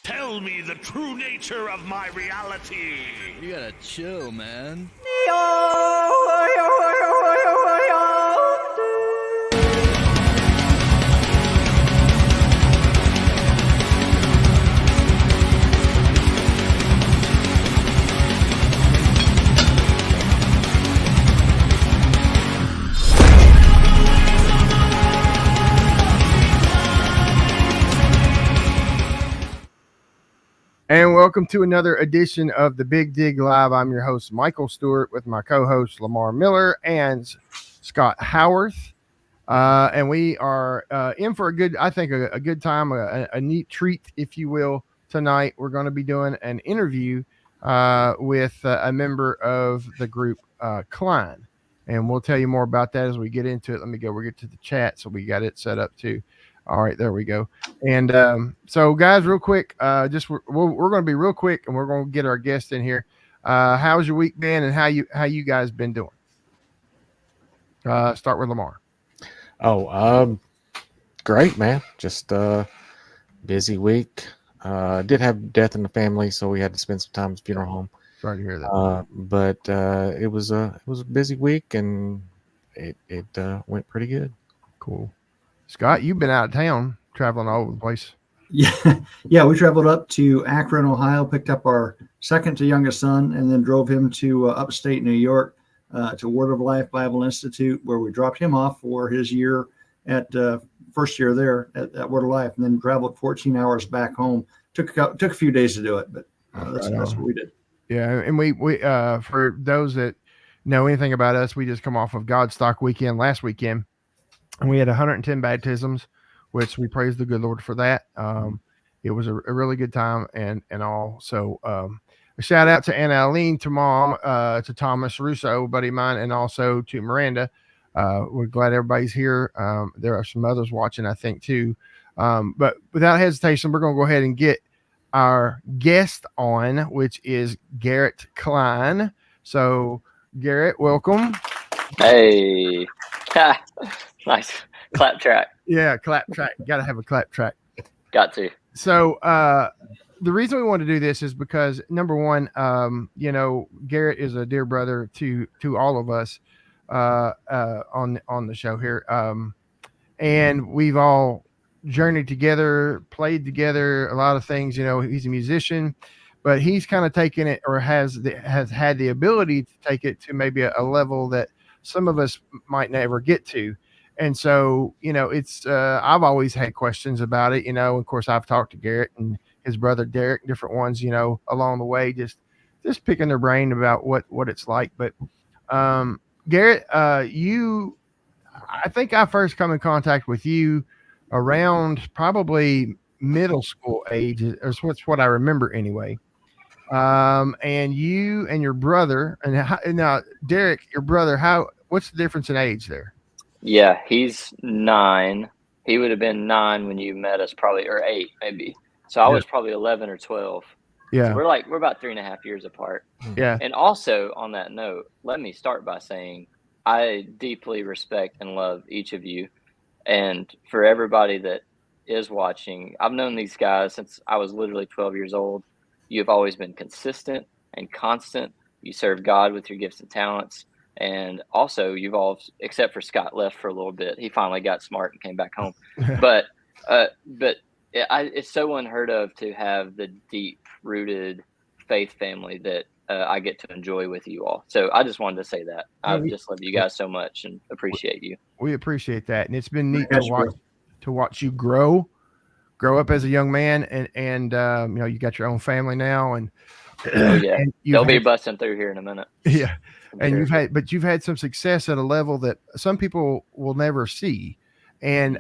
Tell me the true nature of my reality. You gotta chill, man. And welcome to another edition of the Big Dig Live. I'm your host, Michael Stewart, with my co-host, Lamar Miller and Scott Howarth. And we are in for a good time, a neat treat, if you will, tonight. We're going to be doing an interview with a member of the group, Cline. And we'll tell you more about that as we get into it. We'll get to the chat, so we got it set up too. All right, there we go. And so, guys, real quick, we're going to be real quick, and we're going to get our guest in here. How's your week been, and how you guys been doing? Start with Lamar. Great, man. Just busy week. Did have death in the family, so we had to spend some time at the funeral home. Sorry to hear that. But it was a busy week, and it went pretty good. Cool. Scott, you've been out of town, traveling all over the place. Yeah, we traveled up to Akron, Ohio, picked up our second to youngest son, and then drove him to upstate New York to Word of Life Bible Institute, where we dropped him off for his year at first year there at Word of Life, and then traveled 14 hours back home. Took a few days to do it, but that's what we did. Yeah, and we for those that know anything about us, we just come off of Godstock weekend last weekend. And we had 110 baptisms, which we praise the good Lord for that. It was a really good time and all. So a shout out to Anna Aline, to Mom, to Thomas Russo, buddy of mine, and also to Miranda. We're glad everybody's here. There are some others watching, I think, too. But without hesitation, we're going to go ahead and get our guest on, which is Garrett Cline. So, Garrett, welcome. Hey. Nice clap track. Yeah, clap track. Got to have a clap track. Got to. So the reason we want to do this is because, number one, Garrett is a dear brother to all of us on the show here, and we've all journeyed together, played together, a lot of things. He's a musician, but he's kind of taken it, or has had the ability to take it to maybe a level that some of us might never get to. And so, it's, I've always had questions about it, of course I've talked to Garrett and his brother Derek, different ones, along the way, just picking their brain about what it's like. But, Garrett, I think I first come in contact with you around probably middle school age, or what's what I remember anyway. And you and your brother, and now Derek, your brother, what's the difference in age there? Yeah, he's 9. He would have been 9 when you met us, probably, or 8 maybe. So I was probably 11 or 12. Yeah, so we're about 3.5 years apart. Yeah. And also on that note, let me start by saying I deeply respect and love each of you. And for everybody that is watching, I've known these guys since I was literally 12 years old. You've always been consistent and constant. You serve God with your gifts and talents. And also you've all, except for Scott left for a little bit. He finally got smart and came back home. But it's so unheard of to have the deep rooted faith family that I get to enjoy with you all. So I just wanted to say that. I just love you guys so much and appreciate you. We appreciate that. And it's been neat to watch you grow up as a young man, and you got your own family now, and and they'll be busting through here in a minute. Yeah. And you've had some success at a level that some people will never see. And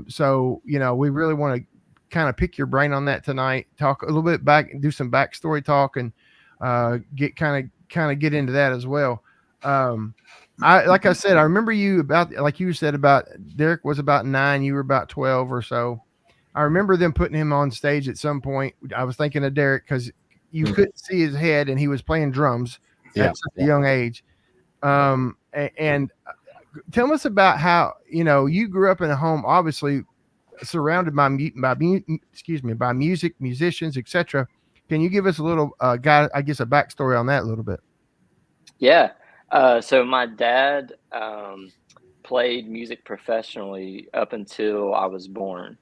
so, we really want to kind of pick your brain on that tonight, talk a little bit back, do some backstory talk, and get get into that as well. Like I said, I remember you like you said about Derek was about 9, you were about 12 or so. I remember them putting him on stage at some point. I was thinking of Derek because you couldn't see his head, and he was playing drums at such a young age. And tell us about how, you grew up in a home, obviously surrounded by by music, musicians, etc. Can you give us a little a backstory on that a little bit? Yeah. So my dad played music professionally up until I was born.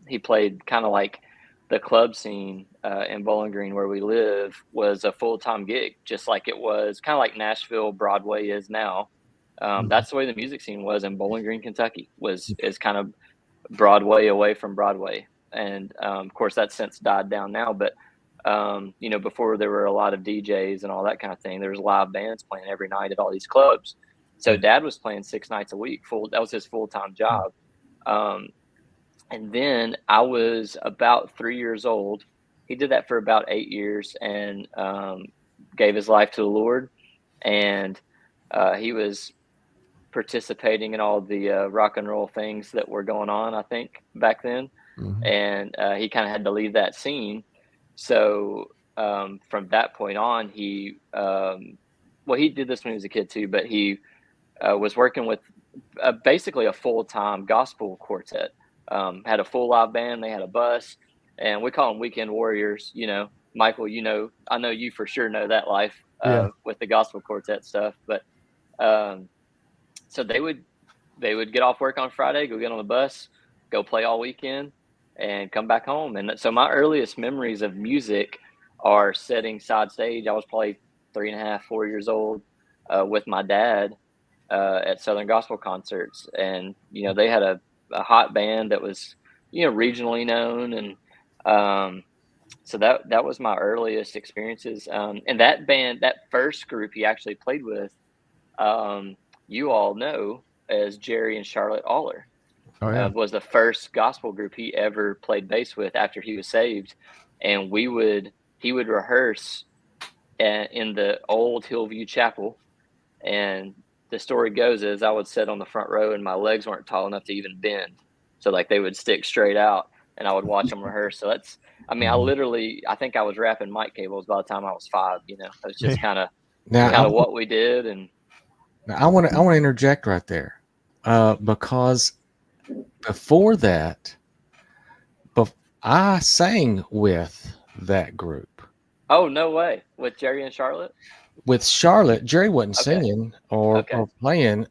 He played kind of like the club scene in Bowling Green where we live was a full-time gig, just like it was kind of like Nashville Broadway is now. That's the way the music scene was in Bowling Green, Kentucky, is kind of Broadway away from Broadway. And of course, that's since died down now. But before there were a lot of DJs and all that kind of thing, there was live bands playing every night at all these clubs. So Dad was playing 6 nights a week. That was his full-time job. And then I was about 3 years old. He did that for about 8 years and gave his life to the Lord. And he was participating in all the rock and roll things that were going on, I think, back then. And he kind of had to leave that scene. So from that point on, he did this when he was a kid too, but he was working with basically a full-time gospel quartet. Had a full live band. They had a bus, and we call them weekend warriors. Michael, I know you for sure know that life with the gospel quartet stuff. But so they would get off work on Friday, go get on the bus, go play all weekend, and come back home. And so my earliest memories of music are setting side stage. I was probably 3.5, 4 years old with my dad at Southern Gospel concerts, and they had a hot band that was regionally known, and so that was my earliest experiences. And that band, that first group he actually played with, you all know as Jerry and Charlotte Aller. Was the first gospel group he ever played bass with after he was saved. And he would rehearse in the old Hillview Chapel, and the story goes is I would sit on the front row and my legs weren't tall enough to even bend. So like they would stick straight out and I would watch them rehearse. So I think I was wrapping mic cables by the time I was 5, It was just kind of what we did. And now I want to interject right there because before that, I sang with that group. Oh, no way. With Jerry and Charlotte? With Charlotte, Jerry wasn't singing or playing.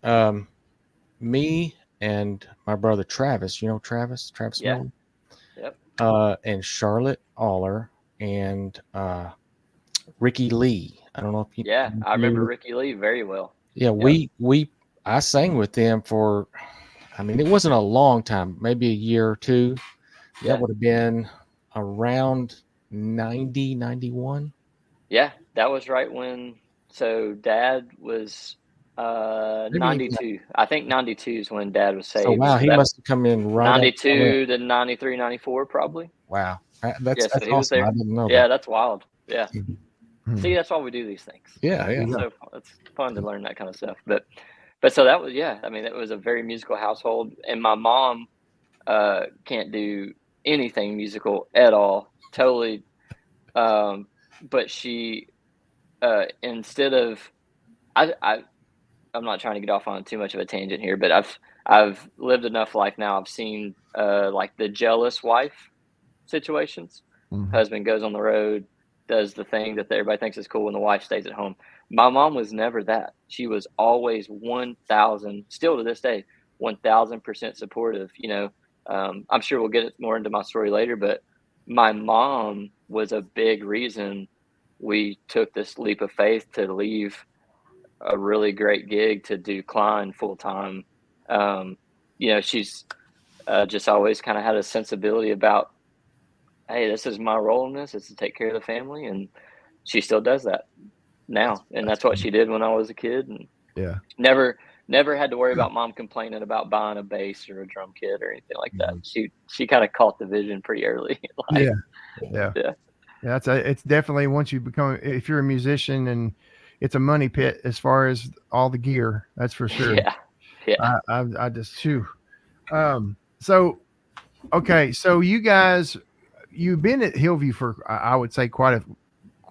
Me and my brother Travis, Travis Miller? Yep. And Charlotte Aller and Ricky Lee. I don't know if you. Yeah, I remember Ricky Lee very well. Yeah, I sang with them for. It wasn't a long time, maybe a year or two. Yeah. That would have been around 90, 91. Yeah, that was right when. So Dad was 92. I think 92 is when Dad was saved. So wow, he must have come in right 92 to 93, 94 probably. Wow, that's so he awesome. was there. I didn't know. Yeah, that's wild. Yeah. See, that's why we do these things. Yeah. So it's fun to learn that kind of stuff. But so that was it was a very musical household, and my mom can't do anything musical at all. Totally. But she instead of I'm not trying to get off on too much of a tangent here, but I've lived enough life now. I've seen like the jealous wife situations. Husband goes on the road, does the thing that everybody thinks is cool, and the wife stays at home. My mom was never that. She was always 1,000, still to this day, 1,000% supportive. I'm sure we'll get more into my story later, but my mom was a big reason we took this leap of faith to leave a really great gig to do Cline full time. She's just always kind of had a sensibility about, hey, this is my role in this, is to take care of the family. And she still does that now. And that's what she did when I was a kid. And never had to worry about mom complaining about buying a bass or a drum kit or anything like that. She kind of caught the vision pretty early in life. Yeah, it's definitely once you become, if you're a musician, and it's a money pit as far as all the gear. That's for sure. Yeah. I just chew. So you guys, you've been at Hillview for I would say quite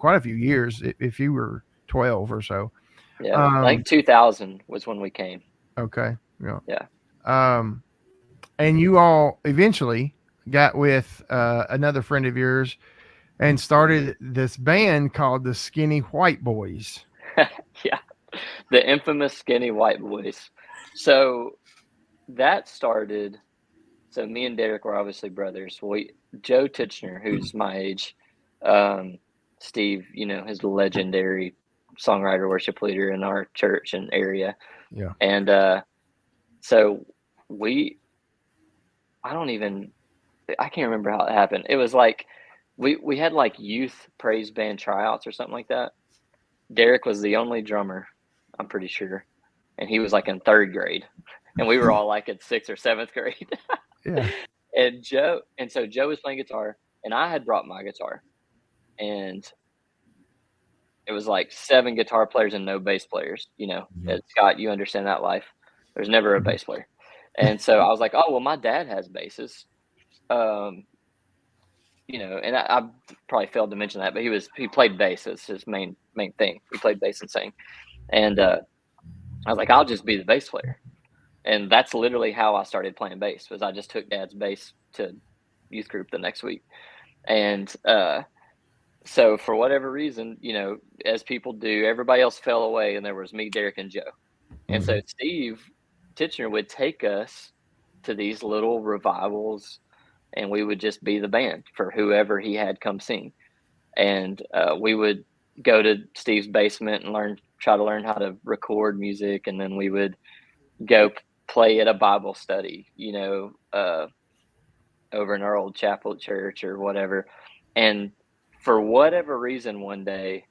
a few years. If you were 12 or so. Yeah, like 2000 was when we came. Okay. Yeah. and you all eventually got with another friend of yours and started this band called the Skinny White Boys. Yeah, the infamous Skinny White Boys. So that started. So me and Derek were obviously brothers. Joe Titchener, who's my age, um, Steve, his legendary songwriter, worship leader in our church and area, Yeah. and so we, I can't remember how it happened. It was like we had like youth praise band tryouts or something like that. Derek was the only drummer, I'm pretty sure, and he was like in third grade, and we were all like in sixth or seventh grade. Yeah. And so Joe was playing guitar, and I had brought my guitar, and it was like 7 guitar players and no bass players. Scott, you understand that life. There's never a bass player, and so I was like, oh well, my dad has basses, and I probably failed to mention that, but he played bass as his main thing. He played bass and sang, and I was like, I'll just be the bass player. And that's literally how I started playing bass. Was I just took Dad's bass to youth group the next week, and so for whatever reason, as people do, everybody else fell away, and there was me, Derek, and Joe. And so Steve Titchener would take us to these little revivals, and we would just be the band for whoever he had come sing. And we would go to Steve's basement and try to learn how to record music, and then we would go play at a Bible study, over in our old chapel at church or whatever. And for whatever reason, one day,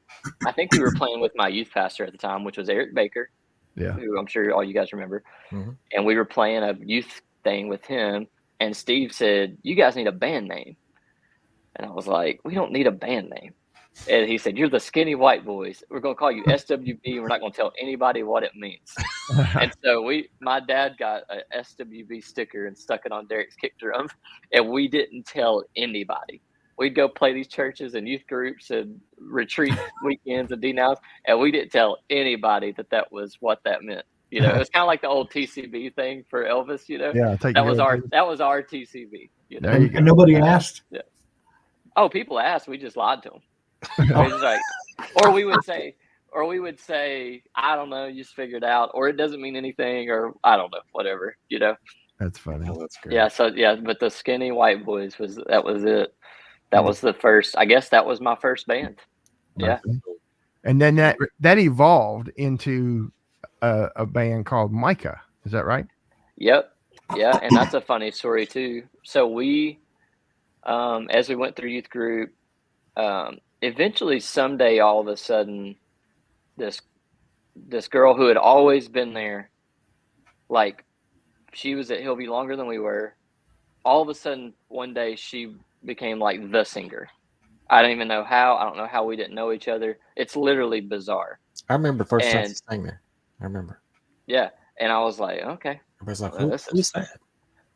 I think we were playing with my youth pastor at the time, which was Eric Baker, who I'm sure all you guys remember. And we were playing a youth thing with him, and Steve said, "You guys need a band name." And I was like, "We don't need a band name." And he said, "You're the Skinny White Boys. We're going to call you SWB, and we're not going to tell anybody what it means." And so my dad got a SWB sticker and stuck it on Derek's kick drum, and we didn't tell anybody. We'd go play these churches and youth groups and retreat weekends and D-Nows, and we didn't tell anybody that was what that meant. It was kind of like the old TCB thing for Elvis. Yeah. That was our TCB. There you go. And nobody asked. Yeah. Oh, people asked. We just lied to them. We was like, or we would say, I don't know, you just figure it out, or it doesn't mean anything, or I don't know, whatever, That's funny. Oh, that's great. Yeah. So but the Skinny White Boys was it. That was the first. I guess that was my first band. Yeah. And then that evolved into a band called Micah. Is that right? Yep. Yeah, and that's a funny story too. So we, as we went through youth group, eventually someday all of a sudden this girl who had always been there, like she was at Hillview longer than we were, all of a sudden one day she became like the singer. I don't even know how. I don't know how we didn't know each other. It's literally bizarre. I remember the first time she sang there. I remember. Yeah. And I was like, okay. Everybody's like, Well, who's that?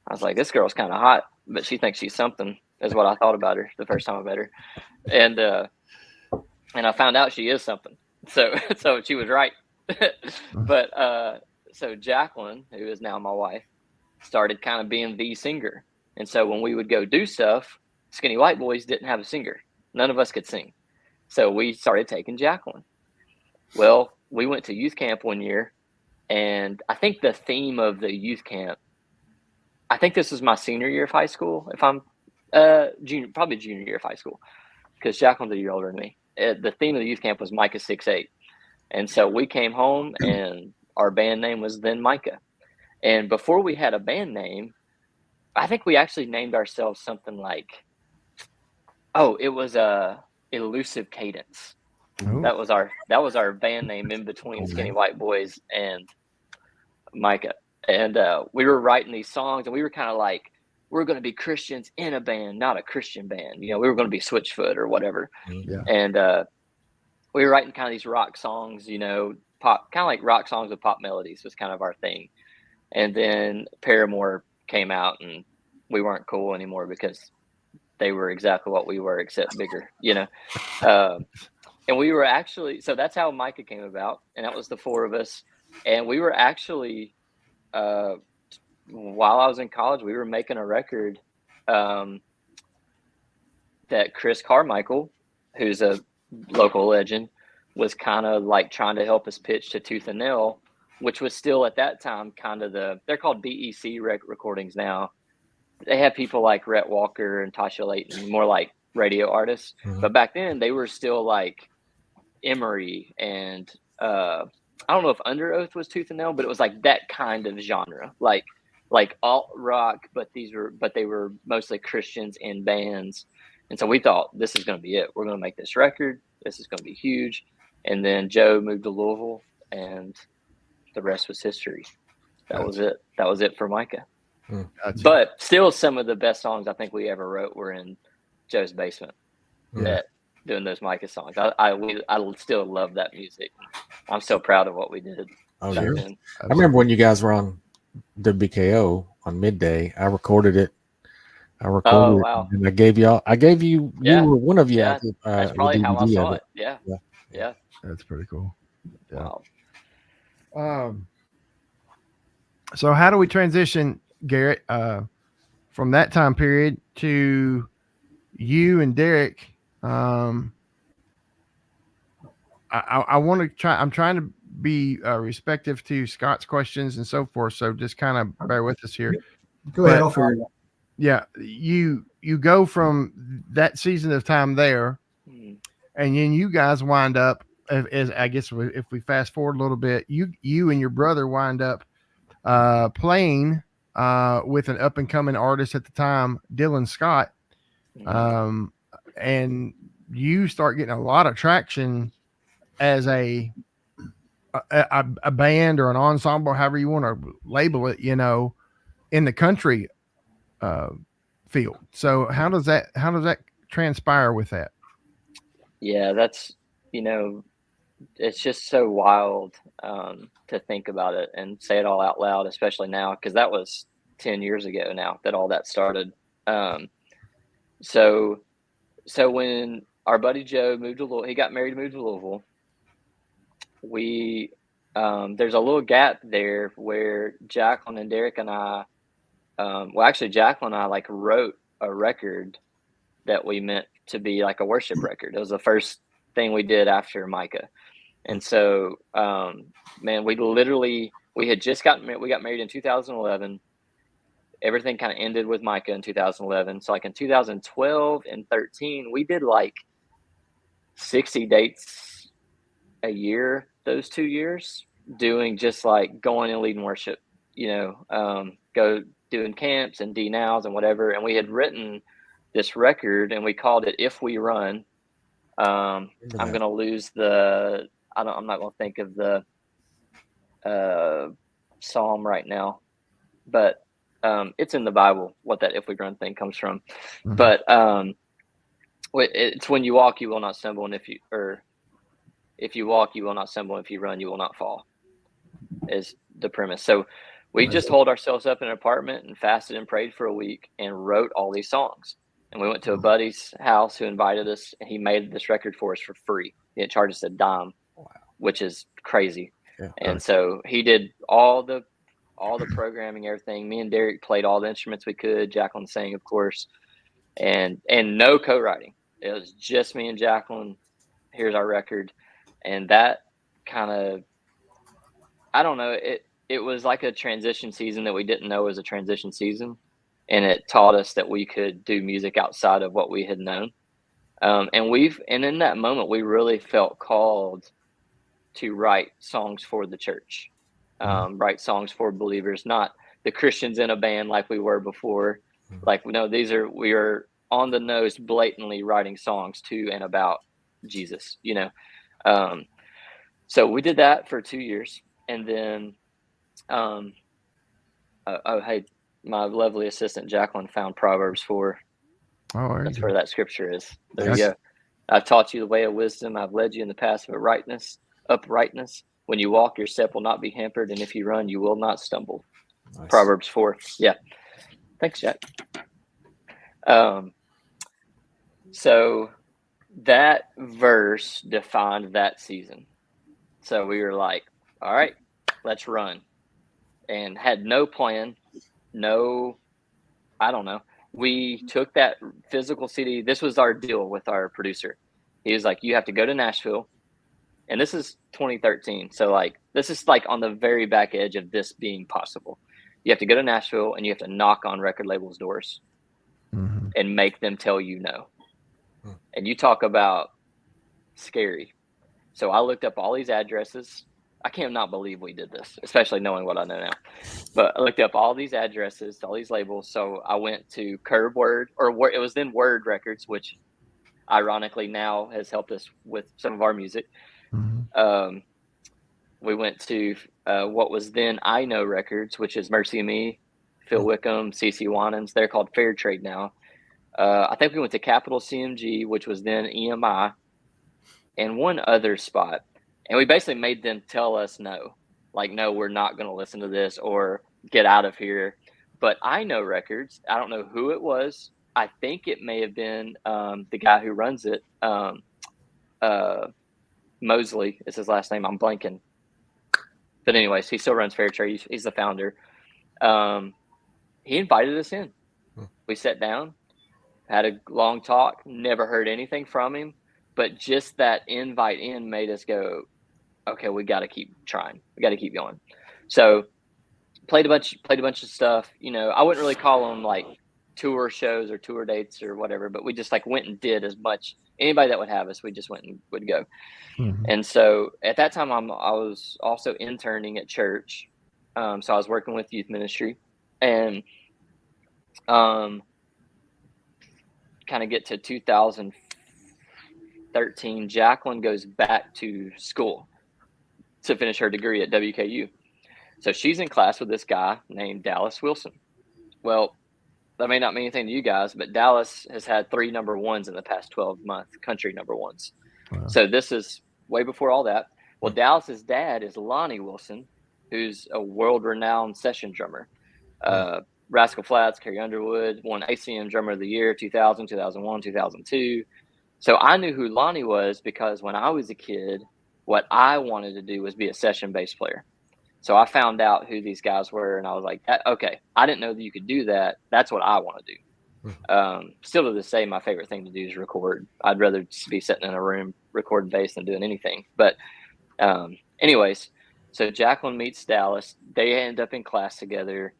I was like, this girl's kind of hot, but she thinks she's something, is what I thought about her the first time I met her. And I found out she is something. So she was right. But so Jacqueline, who is now my wife, started kind of being the singer. And so when we would go do stuff, Skinny White Boys didn't have a singer. None of us could sing. So we started taking Jacqueline. Well, we went to youth camp one year, and I think the theme of the youth camp, I think this was my senior year of high school, if I'm probably junior year of high school, because Jacqueline's a year older than me. The theme of the youth camp was Micah 6'8". And so we came home, and our band name was then Micah. And before we had a band name, I think we actually named ourselves something like, it was Elusive Cadence. Ooh. That was our band name in between Skinny White Boys and Micah. And we were writing these songs, and we were kind of like, we're going to be Christians in a band, not a Christian band. We were going to be Switchfoot or whatever. Yeah. And we were writing kind of these rock songs, pop, kind of like rock songs with pop melodies was kind of our thing. And then Paramore came out, and we weren't cool anymore because they were exactly what we were, except bigger, and we were actually, so that's how Micah came about. And that was the 4 of us. And we were actually while I was in college, we were making a record that Chris Carmichael, who's a local legend, was kind of like trying to help us pitch to Tooth and Nail, which was still at that time kind of they're called BEC recordings now. They have people like Rhett Walker and Tasha Layton, more like radio artists. Mhm. But back then they were still like Emery and I don't know if Under Oath was Tooth and Nail, but it was like that kind of genre, like alt rock, but they were mostly Christians in bands. And so we thought, this is going to be it. We're going to make this record. This is going to be huge. And then Joe moved to Louisville, and the rest was history. That was it. That was it for Micah. Gotcha. But still, some of the best songs I think we ever wrote were in Joe's basement. Yeah. Doing those Micah songs. I still love that music. I'm so proud of what we did. Oh, back yeah. then. I remember when you guys were on WBKO on midday. I recorded it. Oh, wow. And I gave you. Yeah. You were one of you. Yeah. At the, That's probably how I DVD saw of it. Yeah. Yeah. Yeah. That's pretty cool. Yeah. Wow. So how do we transition, Garrett, from that time period to you and Derek? I want to try. I'm trying to be respectful to Scott's questions and so forth. So just kind of bear with us here. Go ahead, I'll figure it out. Yeah, you go from that season of time there, and then you guys wind up as I guess if we fast forward a little bit, you and your brother wind up playing with an up and coming artist at the time, Dylan Scott, and you start getting a lot of traction as a band or an ensemble, however you want to label it, in the country field. So how does that transpire with that? Yeah, that's, it's just so wild to think about it and say it all out loud, especially now, because that was 10 years ago now that all that started. So when our buddy Joe moved to Louisville, he got married, moved to Louisville. There's a little gap there where Jacqueline and Derek and I, Jacqueline and I like wrote a record that we meant to be like a worship record. It was the first thing we did after Micah. And so, man, we had just we got married in 2011. Everything kind of ended with Micah in 2011. So like in 2012 and 13, we did like 60 dates a year, those 2 years, doing just like going and leading worship, go doing camps and D-Nows and whatever. And we had written this record and we called it If We Run. I'm going to lose I'm not going to think of the psalm right now, but it's in the Bible what that If We Run thing comes from. Mm-hmm. But it's when you walk, you will not stumble. And if you walk, you will not stumble. If you run, you will not fall, is the premise. So we just holed ourselves up in an apartment and fasted and prayed for a week and wrote all these songs. And we went to a buddy's house who invited us, and he made this record for us for free. He had charged us a dime, which is crazy. Yeah, and so he did all the programming, everything. Me and Derek played all the instruments we could. Jacqueline sang, of course, and no co-writing. It was just me and Jacqueline. Here's our record. And that kind of, I don't know, it was like a transition season that we didn't know was a transition season. And it taught us that we could do music outside of what we had known. And in that moment, we really felt called to write songs for the church, write songs for believers, not the Christians in a band like we were before. Like, no, we are on the nose, blatantly writing songs to and about Jesus, So we did that for 2 years. And then, hey, my lovely assistant Jacqueline found Proverbs 4. Oh, that's where that scripture is. There you go. I've taught you the way of wisdom. I've led you in the path of uprightness. When you walk, your step will not be hampered, and if you run, you will not stumble. Nice. Proverbs 4. Yeah. Thanks, Jack. So that verse defined that season. So we were like, all right, let's run. And had no plan. no, I don't know. We took that physical CD. This was our deal with our producer. He was like, you have to go to Nashville. And this is 2013. So like, this is like on the very back edge of this being possible. You have to go to Nashville and you have to knock on record labels' doors and make them tell you no. And you talk about scary. So I looked up all these addresses. I cannot believe we did this, especially knowing what I know now. But I looked up all these addresses, all these labels. So I went to Curve Word, or it was then Word Records, which ironically now has helped us with some of our music. We went to what was then I Know Records, which is Mercy Me, Phil Wickham, CC Winans. They're called Fair Trade now. I think we went to Capital CMG, which was then EMI, and one other spot. And we basically made them tell us no. Like, no, we're not going to listen to this or get out of here. But I Know Records, I don't know who it was. I think it may have been the guy who runs it. Mosley is his last name. I'm blanking. But anyways, he still runs Fair Trade. He's the founder. He invited us in. We sat down, had a long talk, never heard anything from him. But just that invite in made us go, okay, we got to keep trying. We got to keep going. So played a bunch of stuff. You know, I wouldn't really call them like tour shows or tour dates or whatever, but we just like went and did as much. Anybody that would have us, we just went and would go. And so at that time, I was also interning at church. So I was working with youth ministry, and kind of get to 2013, Jacqueline goes back to school to finish her degree at WKU. So she's in class with this guy named Dallas Wilson. Well, that may not mean anything to you guys, but Dallas has had 3 number ones in the past 12 months, country number ones. Wow. So this is way before all that. Well, Dallas's dad is Lonnie Wilson, who's a world-renowned session drummer. Rascal Flatts, Carrie Underwood, won ACM Drummer of the Year 2000, 2001, 2002. So I knew who Lonnie was because when I was a kid, what I wanted to do was be a session bass player. So I found out who these guys were, and I was like, okay, I didn't know that you could do that. That's what I want to do. Still to this day, my favorite thing to do is record. I'd rather just be sitting in a room recording bass than doing anything. But anyways, so Jacqueline meets Dallas. They end up in class together.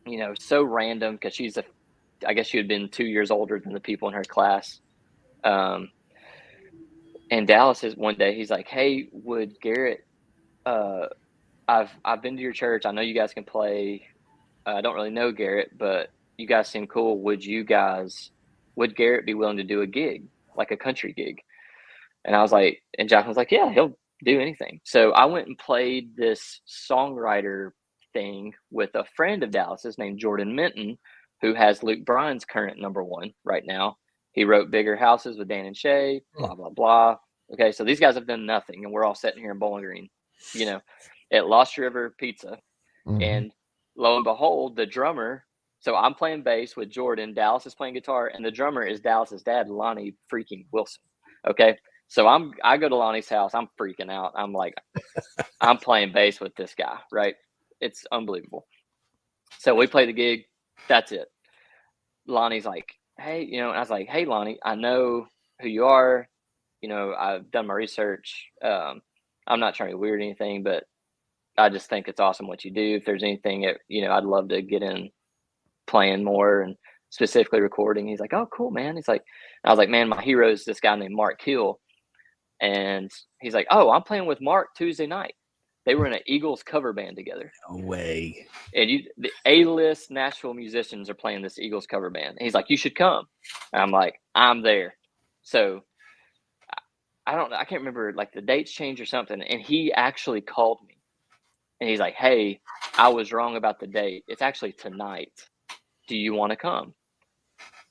You know, so random because I guess she had been 2 years older than the people in her class. And Dallas is one day, he's like, hey, would Garrett, I've been to your church. I know you guys can play. I don't really know Garrett, but you guys seem cool. Would Garrett be willing to do a gig, like a country gig? And I was like, and Jacqueline was like, yeah, he'll do anything. So I went and played this songwriter thing with a friend of Dallas's named Jordan Minton, who has Luke Bryan's current number one right now. He wrote Bigger Houses with Dan and Shay, blah, blah, blah. Okay, so these guys have done nothing, and we're all sitting here in Bowling Green, you know, at Lost River Pizza. And lo and behold, the drummer, so I'm playing bass with Jordan, Dallas is playing guitar, and the drummer is Dallas's dad, Lonnie freaking Wilson. Okay, so I go to Lonnie's house, I'm freaking out. I'm like, I'm playing bass with this guy, right? It's unbelievable. So we play the gig. That's it. Lonnie's like, hey, you know, and I was like, hey, Lonnie, I know who you are. You know, I've done my research. I'm not trying to be weird or anything, but I just think it's awesome what you do. If there's anything that, you know, I'd love to get in playing more and specifically recording. He's like, oh, cool, man. He's like, I was like, man, my hero is this guy named Mark Hill. And he's like, oh, I'm playing with Mark Tuesday night. They were in an Eagles cover band together. No way. And the A-list Nashville musicians are playing this Eagles cover band. And he's like, you should come. And I'm like, I'm there. So I can't remember, like the dates changed or something. And he actually called me. And he's like, hey, I was wrong about the date. It's actually tonight. Do you want to come?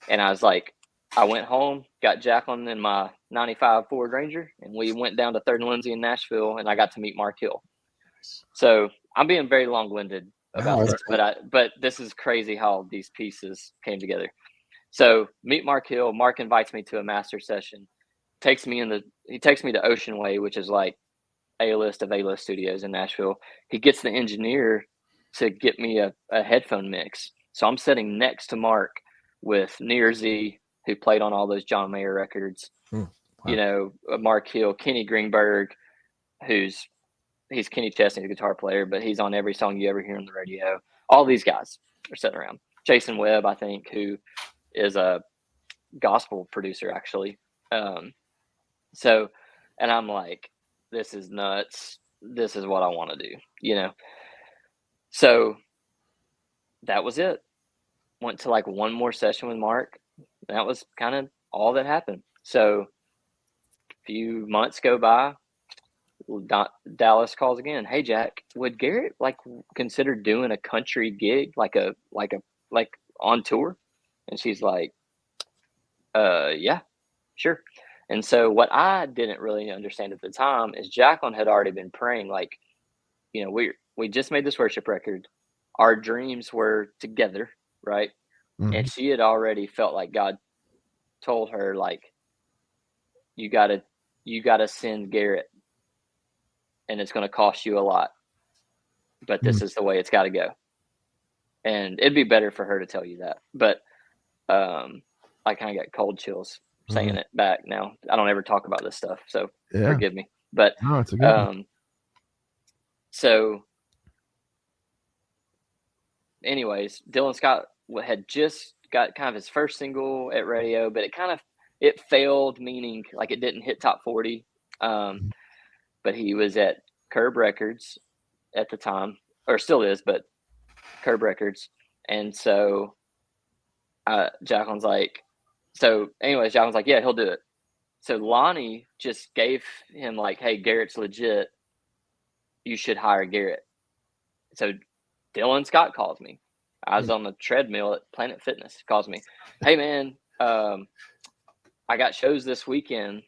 And I was like, I went home, got Jacqueline in my 95 Ford Ranger, and we went down to 3rd and Lindsay in Nashville, and I got to meet Mark Hill. So I'm being very long-winded about this, but this is crazy how these pieces came together. So meet Mark Hill. Mark invites me to a master session. He takes me to Ocean Way, which is like A-list of A-list studios in Nashville. He gets the engineer to get me a headphone mix. So I'm sitting next to Mark with Nearzy, who played on all those John Mayer records. Wow. You know, Mark Hill, Kenny Greenberg, he's Kenny Chesney, the guitar player, but he's on every song you ever hear on the radio. All these guys are sitting around. Jason Webb, I think, who is a gospel producer, actually. So, and I'm like, this is nuts. This is what I want to do, you know? So that was it. Went to like one more session with Mark. That was kind of all that happened. So a few months go by. Dallas calls again. Hey Jack, would Garrett like consider doing a country gig, like on tour? And she's like, yeah, sure. And so what I didn't really understand at the time is Jacqueline had already been praying, like, you know, we just made this worship record. Our dreams were together, right? Mhm. And she had already felt like God told her, like, you gotta send Garrett, and it's going to cost you a lot, but this is the way it's got to go. And it'd be better for her to tell you that. But I kind of got cold chills saying it back now. I don't ever talk about this stuff, so forgive me. But No, it's a good one. So anyways, Dylan Scott had just got kind of his first single at radio, but it failed, meaning like it didn't hit top 40. But he was at Curb Records at the time, or still is, but Curb Records. And so Jacqueline's like, yeah, he'll do it. So Lonnie just gave him like, hey, Garrett's legit. You should hire Garrett. So Dylan Scott calls me. I was on the treadmill at Planet Fitness. Calls me, hey man, I got shows this weekend.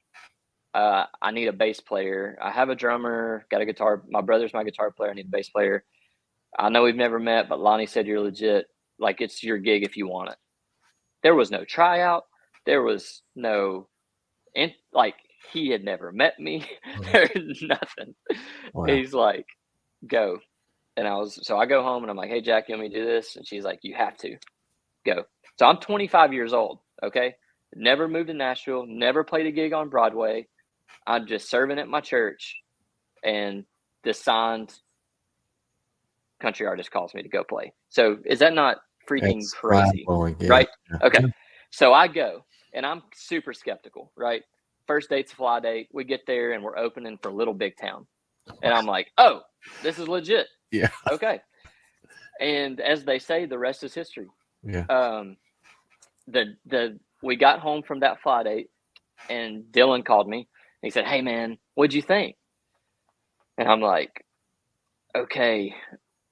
I need a bass player. I have a drummer, got a guitar. My brother's my guitar player. I need a bass player. I know we've never met, but Lonnie said you're legit. Like, it's your gig if you want it. There was no tryout. There was no, he had never met me. There's nothing. Wow. He's like, go. And I go home and I'm like, hey, Jack, you want me to do this? And she's like, you have to go. So I'm 25 years old. Okay. Never moved to Nashville, never played a gig on Broadway. I'm just serving at my church, and this signed country artist calls me to go play. So is that not freaking crazy? Yeah. Right? Yeah. Okay. So I go, and I'm super skeptical, right? First date's a fly date. We get there, and we're opening for Little Big Town. And I'm like, oh, this is legit. Yeah. Okay. And as they say, the rest is history. Yeah. We got home from that fly date, and Dylan called me. He said, hey, man, what'd you think? And I'm like, okay,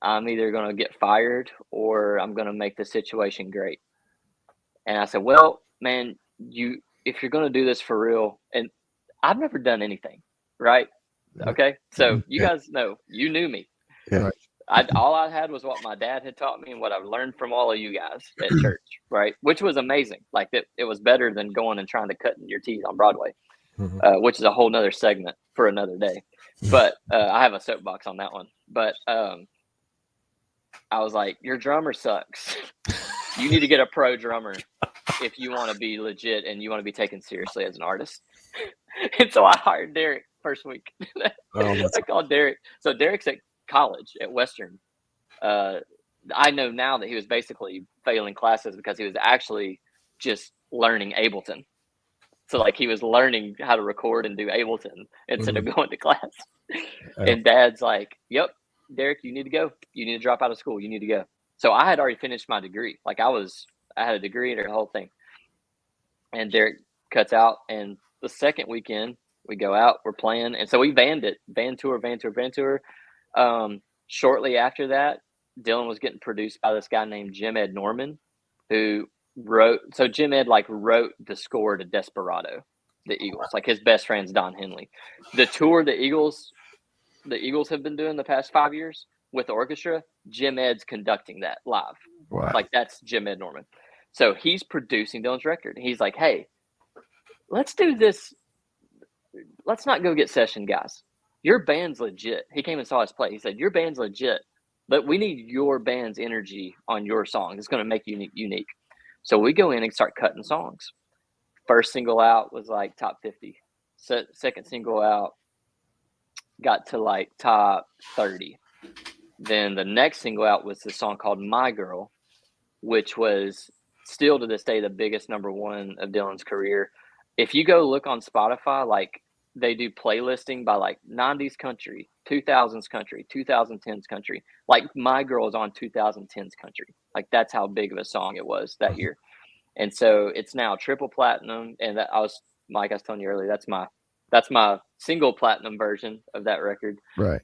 I'm either going to get fired or I'm going to make the situation great. And I said, well, man, if you're going to do this for real, and I've never done anything, right? Okay. So you guys know, you knew me. Yeah. All I had was what my dad had taught me and what I've learned from all of you guys at church, right? Which was amazing. Like it was better than going and trying to cut your teeth on Broadway. Which is a whole nother segment for another day. But I have a soapbox on that one. But I was like, your drummer sucks. You need to get a pro drummer if you want to be legit and you want to be taken seriously as an artist. And so I hired Derek first week. I called Derek. So Derek's at college at Western. I know now that he was basically failing classes because he was actually just learning Ableton. So like he was learning how to record and do Ableton instead of going to class. And Dad's like, yep, Derek, you need to go. You need to drop out of school. You need to go. So I had already finished my degree. Like I had a degree and the whole thing. And Derek cuts out. And the second weekend we go out, we're playing. And so we van tour. Shortly after that, Dylan was getting produced by this guy named Jim Ed Norman, who Jim Ed wrote the score to Desperado, the Eagles. Like his best friend's Don Henley. The tour the Eagles have been doing the past 5 years with the orchestra, Jim Ed's conducting that live. Wow. Like that's Jim Ed Norman. So he's producing Dylan's record. He's like, hey, let's do this. Let's not go get session guys. Your band's legit. He came and saw us play. He said, your band's legit. but we need your band's energy on your song. It's going to make you unique. So we go in and start cutting songs. First single out was like top 50. Second single out got to like top 30. Then the next single out was the song called My Girl, which was still to this day the biggest #1 of Dylan's career. If you go look on Spotify, like they do playlisting by like 90s country, 2000s country, 2010s country. Like My Girl is on 2010s country. Like that's how big of a song it was that year. And so it's now triple platinum. And that I was telling you earlier, that's my single platinum version of that record. Right.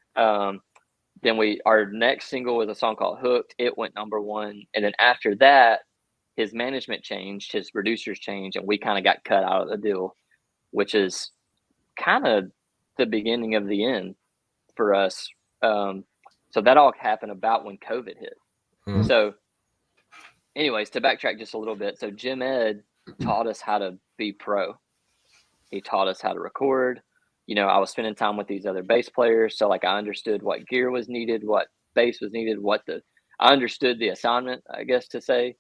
Then our next single was a song called Hooked. It went #1. And then after that, his management changed, his producers changed, and we kind of got cut out of the deal, which is kind of the beginning of the end for us. So that all happened about when COVID hit. Mm-hmm. So anyways, to backtrack just a little bit. So Jim Ed taught us how to be pro. He taught us how to record. You know, I was spending time with these other bass players. So like I understood what gear was needed, what bass was needed, I understood the assignment, I guess to say.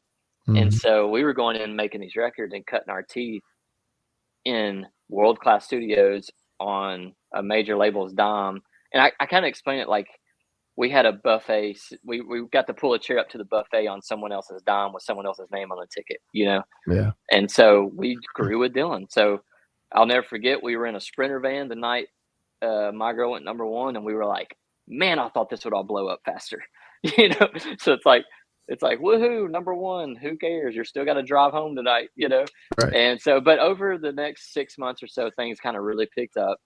Mm-hmm. And so we were going in and making these records and cutting our teeth in world-class studios on a major label's dime. And I kind of explain it like we had a buffet. We got to pull a chair up to the buffet on someone else's dime with someone else's name on the ticket, you know? Yeah. And so we grew with Dylan. So I'll never forget, we were in a Sprinter van the night My Girl went #1, and we were like, man, I thought this would all blow up faster, you know? So it's like, woohoo, #1, who cares? You're still got to drive home tonight, you know? Right. And so, but over the next 6 months or so, things kind of really picked up.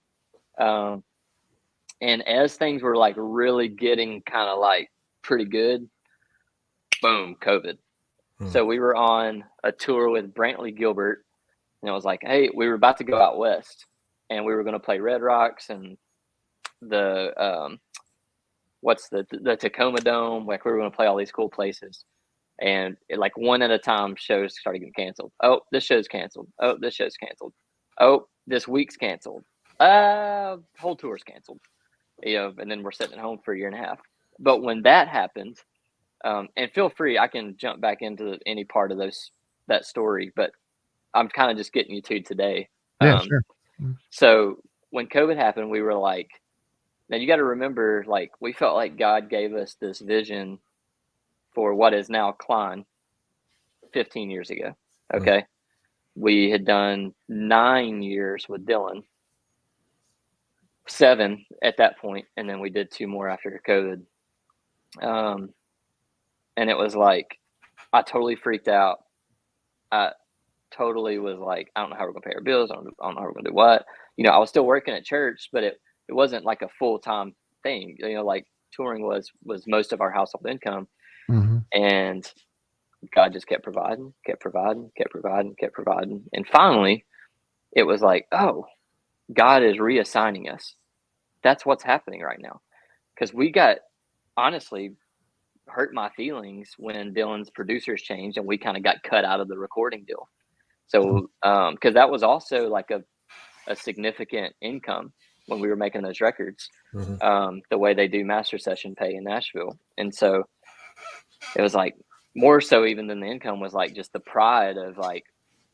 And as things were like really getting kind of like pretty good, boom, COVID. So we were on a tour with Brantley Gilbert, and it was like, hey, we were about to go out west, and we were going to play Red Rocks and the the Tacoma Dome. Like we were going to play all these cool places, and like one at a time, shows started getting canceled. Oh, this show's canceled. Oh, this show's canceled. Oh, this week's canceled. Whole tour's canceled. You know, and then we're sitting at home for a year and a half. But when that happened, and feel free, I can jump back into any part of that story, but I'm kind of just getting you to today. Yeah, sure. So when COVID happened, we were like, now you got to remember, like we felt like God gave us this vision for what is now Cline 15 years ago. Okay. We had done 9 years with Dylan. 7 at that point, and then we did 2 more after COVID. And it was like I totally freaked out. I totally was like, I don't know how we're gonna pay our bills. I don't know how we're gonna do what. You know, I was still working at church, but it wasn't like a full-time thing. You know, like touring was most of our household income. Mm-hmm. And God just kept providing. And finally it was like, oh, God is reassigning us. That's what's happening right now. Because we got, honestly, hurt my feelings when Dylan's producers changed and we kind of got cut out of the recording deal. So, because that was also like a significant income when we were making those records, the way they do master session pay in Nashville. And so it was like more so even than the income was like just the pride of like,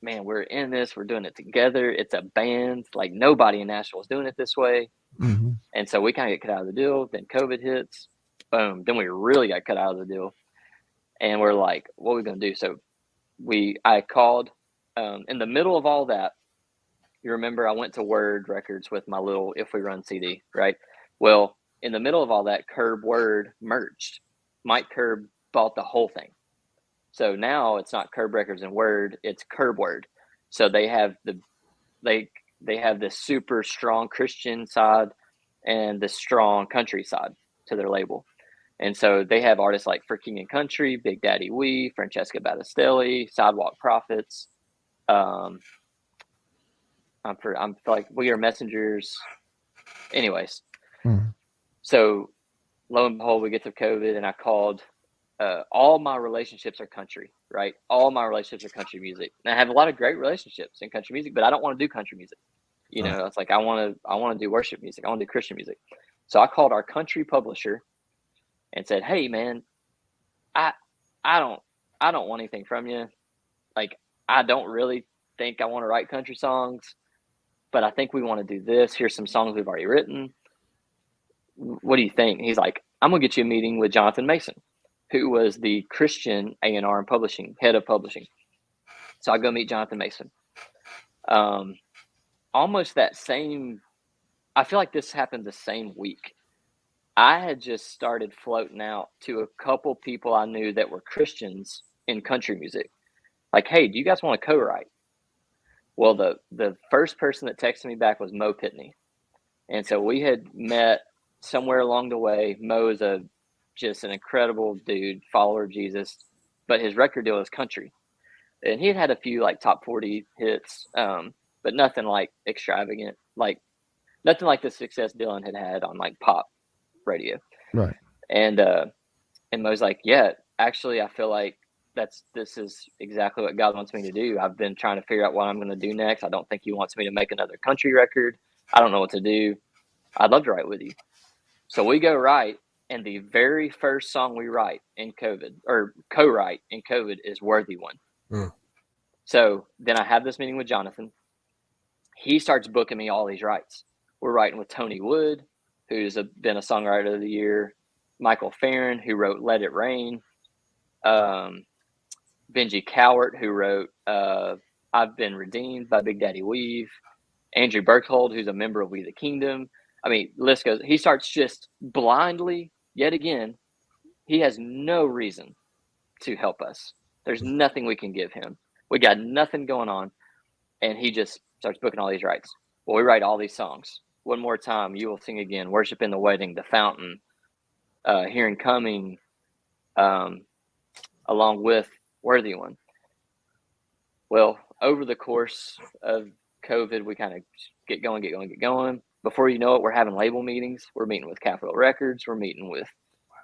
man, we're in this, we're doing it together. It's a band. Like nobody in Nashville is doing it this way. Mm-hmm. And so we kind of get cut out of the deal. Then COVID hits, boom. Then we really got cut out of the deal. And we're like, what are we going to do? So I called in the middle of all that. You remember I went to Word Records with my little If We Run CD, right? Well, in the middle of all that, Curb Word merged. Mike Curb bought the whole thing. So now it's not Curb Records and Word, it's Curb Word. So they have they have this super strong Christian side and this strong country side to their label. And so they have artists like For King and Country, Big Daddy Wee, Francesca Battistelli, Sidewalk Prophets. I'm like We Are Messengers. Anyways, So lo and behold, we get to COVID, and I called. All my relationships are country, right? All my relationships are country music. And I have a lot of great relationships in country music, but I don't want to do country music. You know, it's like I want to do worship music. I want to do Christian music. So I called our country publisher, and said, "Hey, man, I I don't want anything from you. Like, I don't really think I want to write country songs, but I think we want to do this. Here's some songs we've already written. What do you think?" He's like, "I'm gonna get you a meeting with Jonathan Mason, who was the Christian A&R and publishing head of publishing." So I go meet Jonathan Mason. Almost that same, I feel like this happened the same week. I had just started floating out to a couple people I knew that were Christians in country music. Like, "Hey, do you guys want to co-write?" Well, the first person that texted me back was Mo Pitney. And so we had met somewhere along the way. Mo is just an incredible dude, follower of Jesus, but his record deal is country. And he had a few like top 40 hits, but nothing like extravagant, like nothing like the success Dylan had on like pop radio. Right. And Mo's like, "Yeah, actually, I feel like this is exactly what God wants me to do. I've been trying to figure out what I'm going to do next. I don't think he wants me to make another country record. I don't know what to do. I'd love to write with you." So we go write, and the very first song we write in COVID, or co-write in COVID, is Worthy One. Mm. So then I have this meeting with Jonathan. He starts booking me all these rights. We're writing with Tony Wood, who's been a songwriter of the year, Michael Farron, who wrote Let It Rain, Benji Cowart, who wrote I've Been Redeemed by Big Daddy Weave, Andrew Berkhold, who's a member of We the Kingdom. I mean, list goes. He starts just blindly, yet again, he has no reason to help us. There's nothing we can give him. We got nothing going on. And he just starts booking all these rights. Well, we write all these songs. One More Time, You Will Sing Again, Worship in the Wedding, The Fountain, Here and Coming, along with Worthy One. Well, over the course of COVID, we kind of get going. Before you know it, we're having label meetings. We're meeting with Capitol Records. We're meeting with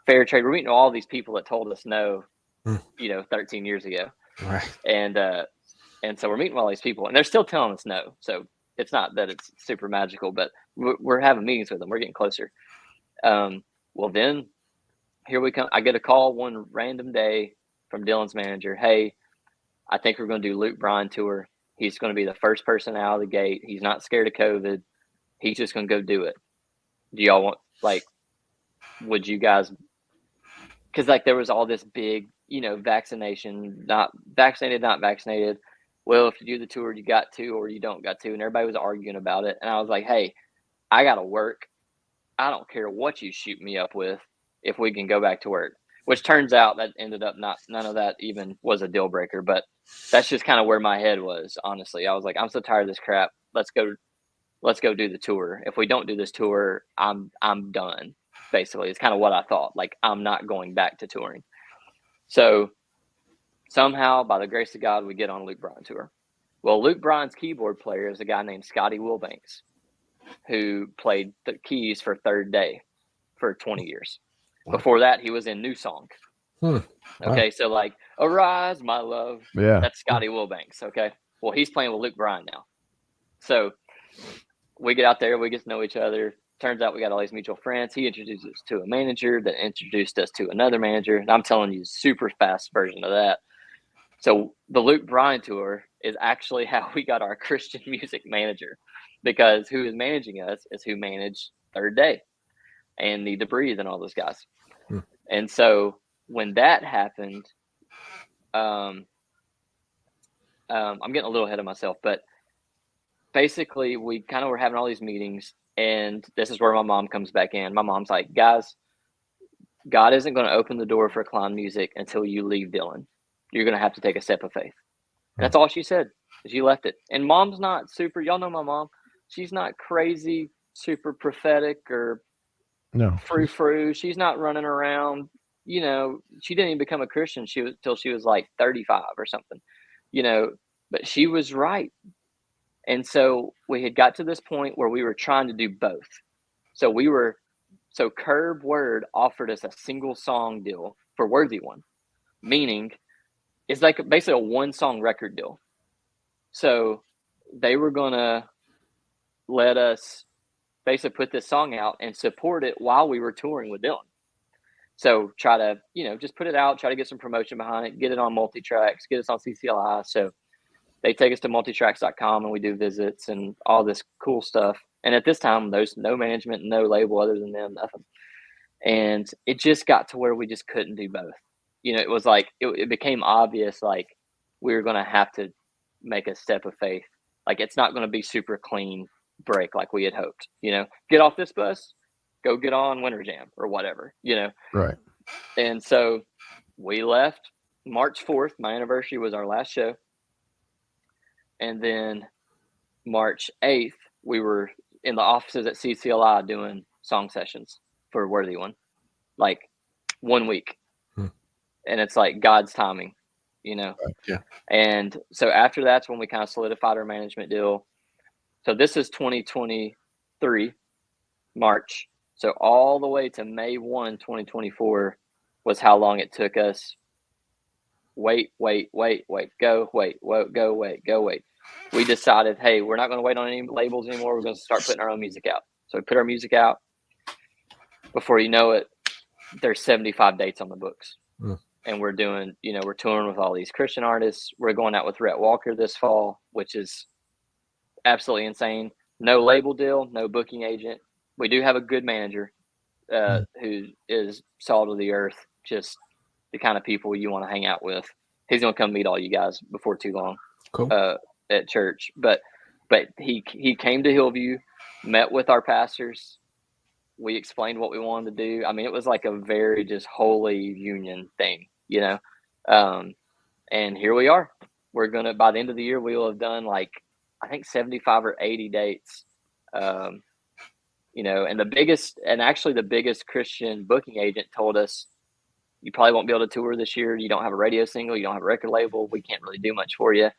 Fair Trade. We're meeting with all these people that told us no, 13 years ago. Right. And so we're meeting with all these people, and they're still telling us no. So it's not that it's super magical, but we're having meetings with them. We're getting closer. Well, then here we come. I get a call one random day from Dylan's manager. "Hey, I think we're going to do Luke Bryan tour. He's going to be the first person out of the gate. He's not scared of COVID. He's just going to go do it. Do y'all want, like, would you guys?" Because like there was all this big, vaccination, not vaccinated, not vaccinated. Well, if you do the tour, you got to, or you don't got to, and everybody was arguing about it. And I was like, "Hey, I got to work. I don't care what you shoot me up with if we can go back to work." Which turns out that ended up none of that even was a deal breaker. But that's just kind of where my head was, honestly. I was like, I'm so tired of this crap. Let's go do the tour. If we don't do this tour, I'm done. Basically, it's kind of what I thought. Like, I'm not going back to touring. So somehow, by the grace of God, we get on a Luke Bryan tour. Well, Luke Bryan's keyboard player is a guy named Scotty Wilbanks, who played the keys for Third Day for 20 years. Before that, he was in New Song. Okay, so like, "Arise, My Love." Yeah. That's Scotty Wilbanks. Okay. Well, he's playing with Luke Bryan now. So we get out there, we get to know each other. Turns out we got all these mutual friends. He introduced us to a manager that introduced us to another manager. And I'm telling you, super fast version of that. So the Luke Bryan tour is actually how we got our Christian music manager, because who is managing us is who managed Third Day and Need to Breathe and all those guys. And so when that happened, I'm getting a little ahead of myself, but basically we kind of were having all these meetings, and this is where my mom comes back in. My mom's like, "Guys, God isn't going to open the door for Cline music until you leave Dylan. You're going to have to take a step of faith." And that's all she said. She left it. And mom's not super, y'all know my mom. She's not crazy, super prophetic or No. frou-frou. She's not running around. She didn't even become a Christian till she was like 35 or something, but she was right. And so we had got to this point where we were trying to do both. So Curb Word offered us a single song deal for Worthy One, meaning it's like basically a 1-song record deal. So they were going to let us basically put this song out and support it while we were touring with Dylan. So try to, just put it out, try to get some promotion behind it, get it on multi-tracks, get us on CCLI. So they take us to multitracks.com and we do visits and all this cool stuff. And at this time, there's no management, no label other than them, nothing. And it just got to where we just couldn't do both. It was like, it became obvious, like we were going to have to make a step of faith. Like, it's not going to be super clean break like we had hoped, get off this bus, go get on Winter Jam or whatever, Right. And so we left March 4th. My anniversary was our last show. And then March 8th, we were in the offices at CCLI doing song sessions for Worthy One, like 1 week. And it's like God's timing, Right, yeah. And so after that's when we kind of solidified our management deal. So this is 2023, March. So all the way to May 1, 2024 was how long it took us. Wait, go, wait. We decided, hey, we're not going to wait on any labels anymore. We're going to start putting our own music out. So we put our music out. Before you know it, there's 75 dates on the books. And we're doing, we're touring with all these Christian artists. We're going out with Rhett Walker this fall, which is absolutely insane. No label deal, no booking agent. We do have a good manager who is salt of the earth, just the kind of people you want to hang out with. He's going to come meet all you guys before too long. Cool. At church. But he came to Hillview, met with our pastors. We explained what we wanted to do. I mean, it was like a very just holy union thing, and here we are. We're going to, by the end of the year, we will have done like, I think 75 or 80 dates. And the biggest Christian booking agent told us, you probably won't be able to tour this year. You don't have a radio single. You don't have a record label. We can't really do much for you.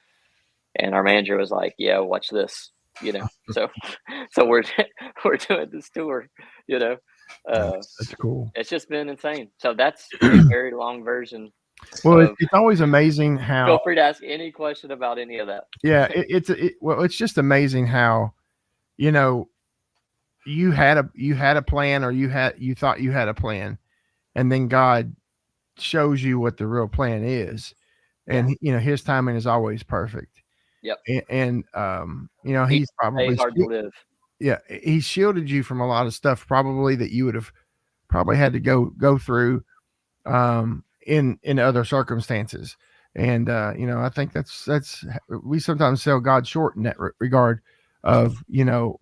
And our manager was like, yeah, watch this, so we're doing this tour, That's cool. It's just been insane. So that's a very long version. Well, it's always amazing how. Feel free to ask any question about any of that. Yeah, it's just amazing how, you had a plan, or you thought you had a plan, and then God shows you what the real plan is, and His timing is always perfect. Yep. And He's probably hard to live. Yeah, He shielded you from a lot of stuff probably that you would have probably had to go through in other circumstances. And I think that's we sometimes sell God short in that regard of, we're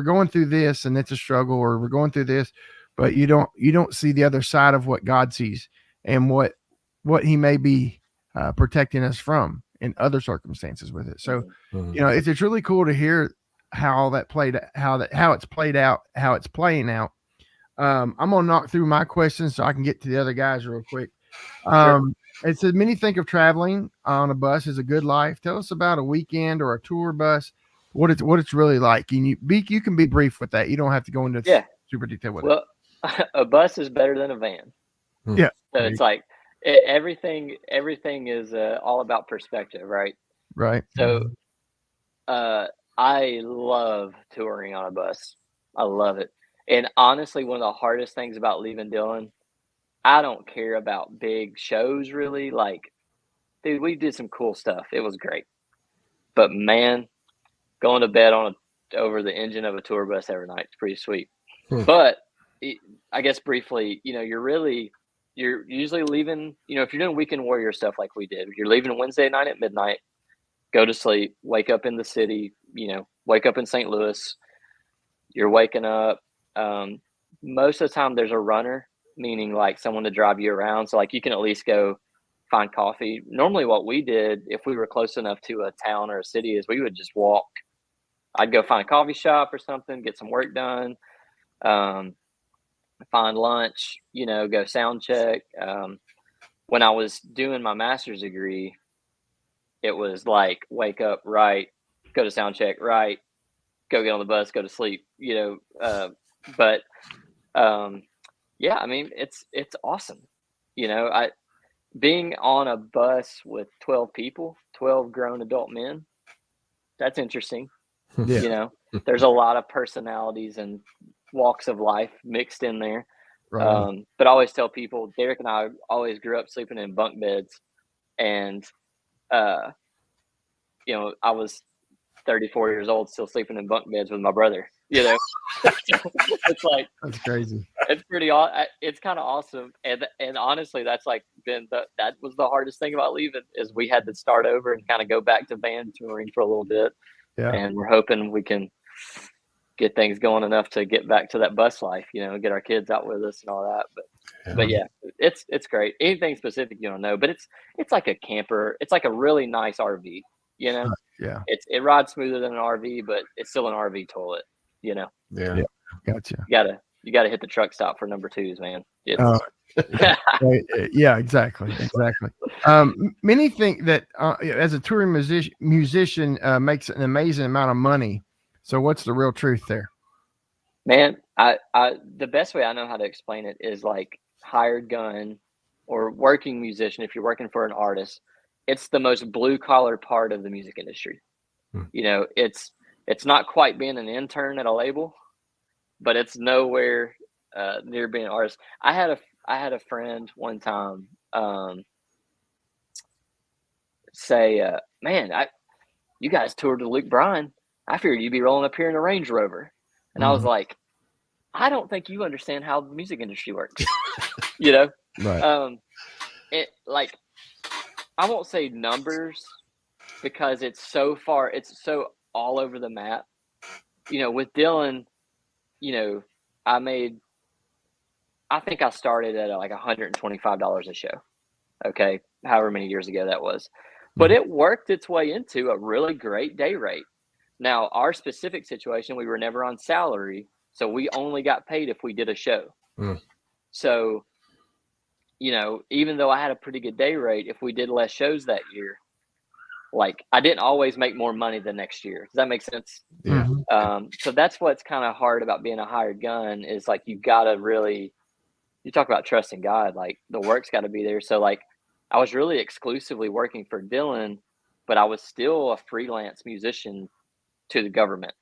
going through this and it's a struggle, or we're going through this, but you don't see the other side of what God sees and what He may be protecting us from in other circumstances with it. So, it's really cool to hear how it's played out, how it's playing out. I'm gonna knock through my questions so I can get to the other guys real quick. It said, many think of traveling on a bus as a good life. Tell us about a weekend or a tour bus, what it's really like. And you can be brief with that. You don't have to go into super detail with it. A bus is better than a van. Yeah. So it's like everything is all about perspective, right? Right. So I love touring on a bus. I love it. And honestly, one of the hardest things about leaving Dillon, I don't care about big shows really. Like, dude, we did some cool stuff. It was great. But man, going to bed over the engine of a tour bus every night is pretty sweet. But I guess briefly, you're usually leaving, if you're doing weekend warrior stuff like we did, you're leaving Wednesday night at midnight, go to sleep, wake up in the city, wake up in St. Louis, you're waking up. Most of the time there's a runner, meaning like someone to drive you around. So like you can at least go find coffee. Normally what we did, if we were close enough to a town or a city, is we would just walk. I'd go find a coffee shop or something, get some work done, find lunch, go sound check. When I was doing my master's degree, it was like wake up, right, go to sound check, right, go get on the bus, go to sleep, but yeah, I mean, it's awesome. Being on a bus with 12 people, 12 grown adult men, that's interesting. Yeah. There's a lot of personalities and walks of life mixed in there. Right on. But I always tell people, Derek and I always grew up sleeping in bunk beds, and uh, I was 34 years old, still sleeping in bunk beds with my brother. It's like That's crazy. it's it's kind of awesome, and honestly, that's like that was the hardest thing about leaving is we had to start over and kind of go back to band touring for a little bit, Yeah. and we're hoping we can get things going enough to get back to that bus life, get our kids out with us and all that. But yeah, it's great. Anything specific you don't know, but it's like a camper. It's like a really nice RV. Yeah. It rides smoother than an RV, but it's still an RV toilet. Yeah. Gotcha. You gotta hit the truck stop for number twos, man. Right, yeah, exactly. Many think that as a touring musician makes an amazing amount of money. So what's the real truth there? Man, I the best way I know how to explain it is like hired gun or working musician. If you're working for an artist, it's the most blue collar part of the music industry. It's not quite being an intern at a label, but it's nowhere near being an artist. I had a friend one time say, "Man, you guys toured with Luke Bryan. I figured you'd be rolling up here in a Range Rover." And I was like, "I don't think you understand how the music industry works." Right. It like I won't say numbers because it's so all over the map. With Dylan, I think I started at like $125 a show. Okay. However many years ago that was. But it worked its way into a really great day rate. Now, our specific situation, we were never on salary. So we only got paid if we did a show. So, even though I had a pretty good day rate, if we did less shows that year, like I didn't always make more money the next year. Does that make sense? Yeah. So that's what's kind of hard about being a hired gun is like, you talk about trusting God, like the work's got to be there. So like I was really exclusively working for Dylan, but I was still a freelance musician to the government.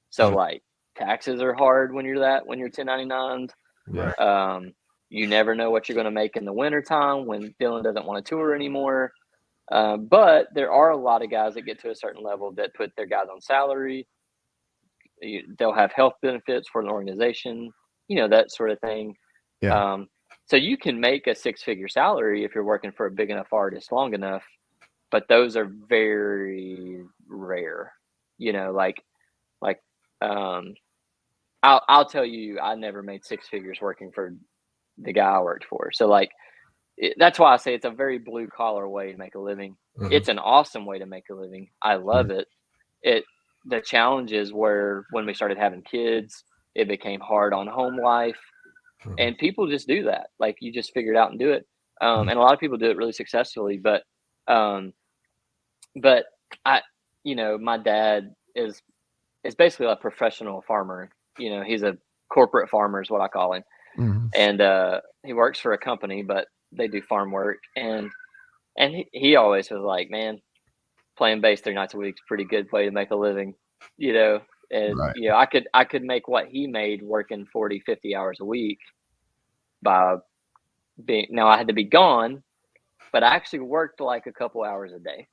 So like taxes are hard when you're 1099. Right. You never know what you're going to make in the wintertime when Dylan doesn't want to tour anymore. But there are a lot of guys that get to a certain level that put their guys on salary. They'll have health benefits for an organization, that sort of thing. Yeah. So you can make a 6-figure salary if you're working for a big enough artist long enough, but those are very rare. I'll tell you, I never made 6 figures working for the guy I worked for. So like, that's why I say it's a very blue collar way to make a living. It's an awesome way to make a living. I love it. The challenges were when we started having kids, it became hard on home life, and people just do that. Like you just figure it out and do it. And a lot of people do it really successfully, but my dad is basically a professional farmer. He's a corporate farmer is what I call him. And he works for a company, but they do farm work. And he always was like, man, playing bass 3 nights a week is a pretty good way to make a living, and right. I could make what he made working 40, 50 hours a week by now I had to be gone, but I actually worked like a couple hours a day,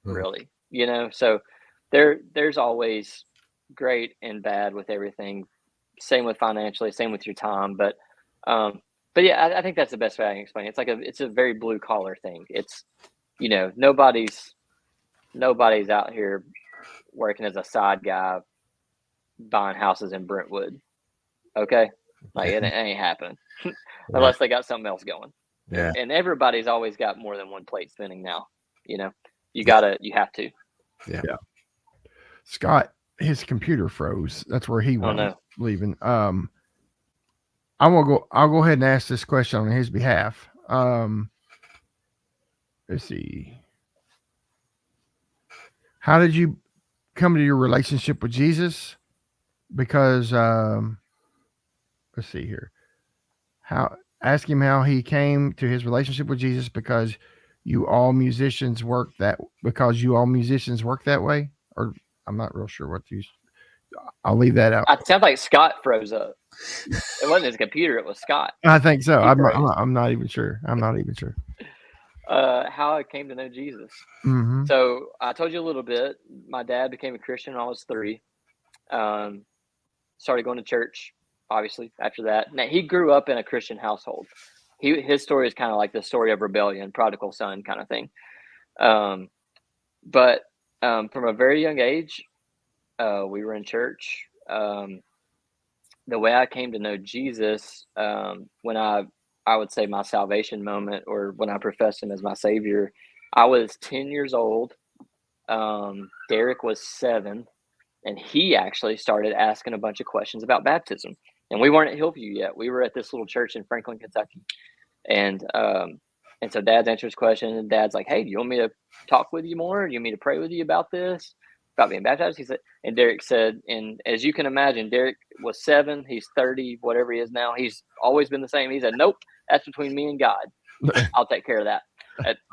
really, so there's always great and bad with everything. Same with financially, same with your time. But yeah, I think that's the best way I can explain it. It's a very blue collar thing. It's, nobody's out here working as a side guy buying houses in Brentwood. Okay. Like it ain't happening unless they got something else going. Yeah. And everybody's always got more than one plate spinning now. You have to. Yeah. Scott, his computer froze. That's where he was leaving. I'll go ahead and ask this question on his behalf. Let's see. How did you come to your relationship with Jesus? Because let's see here. Ask him how he came to his relationship with Jesus because you all musicians work that way, or I'm not real sure what you I'll leave that out. It sounds like Scott froze up. It wasn't his computer; it was Scott. I think so. He I'm froze. not, I'm not even sure. I'm not even sure. How I came to know Jesus. Mm-hmm. So I told you a little bit. My dad became a Christian when I was 3. Started going to church, obviously, after that. Now, he grew up in a Christian household. His story is kind of like the story of rebellion, prodigal son kind of thing. But from a very young age, we were in church. The way I came to know Jesus, when I would say my salvation moment, or when I professed him as my savior, I was 10 years old. Derek was 7, and he actually started asking a bunch of questions about baptism. And we weren't at Hillview yet. We were at this little church in Franklin, Kentucky. And so Dad's answering his question, and Dad's like, "Hey, do you want me to talk with you more? Do you want me to pray with you about this, about being baptized?" He said, and Derek said, and as you can imagine, Derek was 7. He's 30, whatever he is now. He's always been the same. He said, "Nope, that's between me and God. I'll take care of that."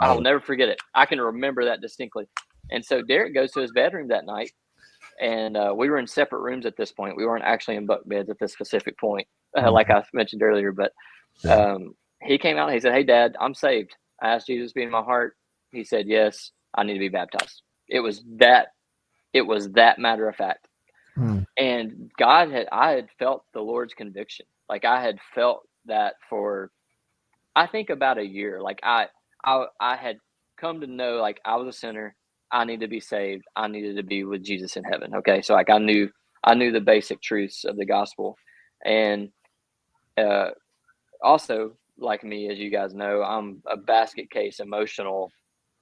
I'll never forget it. I can remember that distinctly. And so Derek goes to his bedroom that night, and we were in separate rooms at this point. We weren't actually in bunk beds at this specific point, like I mentioned earlier. But he came out and he said, "Hey, Dad, I'm saved. I asked Jesus to be in my heart." He said, "Yes, I need to be baptized." It was that matter of fact. And I had felt the Lord's conviction. Like I had felt that for, I think, about a year. Like I had come to know, like, I was a sinner. I need to be saved. I needed to be with Jesus in heaven. Okay. So like I knew the basic truths of the gospel. And also, like me, as you guys know, I'm a basket case emotional,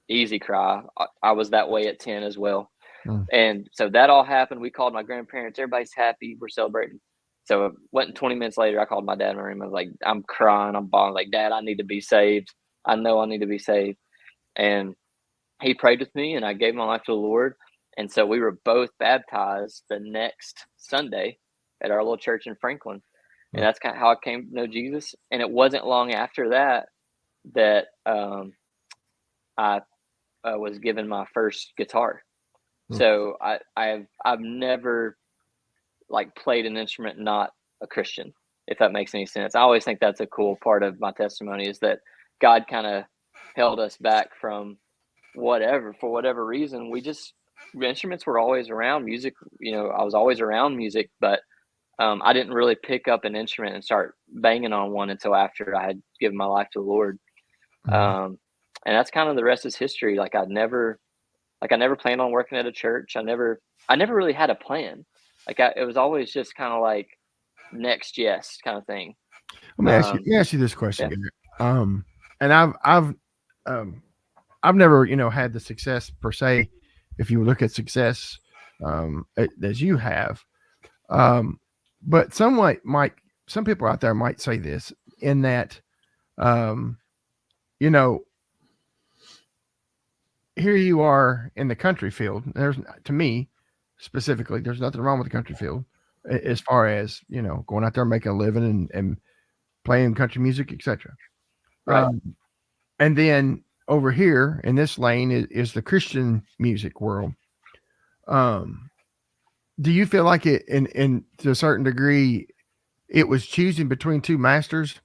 easy cry. I was that way at 10 as well. And so that all happened. We called my grandparents. Everybody's happy. We're celebrating. So it wasn't 20 minutes later, I called my dad in my room. I was like, I'm crying. I'm bawling. Like, "Dad, I need to be saved. I know I need to be saved." And he prayed with me, and I gave my life to the Lord. And so we were both baptized the next Sunday at our little church in Franklin. And that's kind of how I came to know Jesus. And it wasn't long after that I was given my first guitar. So I've never like played an instrument not a Christian, if that makes any sense. I always think that's a cool part of my testimony, is that God kind of held us back from for whatever reason. Instruments were always around. Music, I was always around music, but I didn't really pick up an instrument and start banging on one until after I had given my life to the Lord. And that's kind of the rest is history. Like I never planned on working at a church. I never really had a plan. Like it was always just kind of like next yes kind of thing. Let me ask you this question, Garrett. And I've never, had the success per se, if you look at success as you have. But some people out there might say this in that, here you are in the country field. To me specifically, there's nothing wrong with the country field as far as, going out there making a living and playing country music, etc. Right. And then over here in this lane is the Christian music world. Do you feel like it, in to a certain degree, it was choosing between two masters?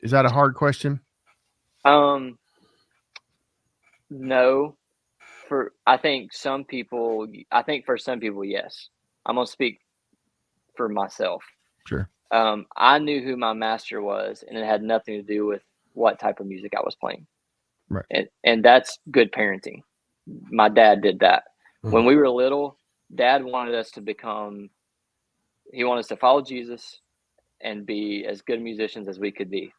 Is that a hard question? No. I think for some people, yes. I'm gonna speak for myself. Sure. I knew who my master was, and it had nothing to do with what type of music I was playing. Right. And that's good parenting. My dad did that. When we were little, Dad wanted us he wanted us to follow Jesus and be as good musicians as we could be.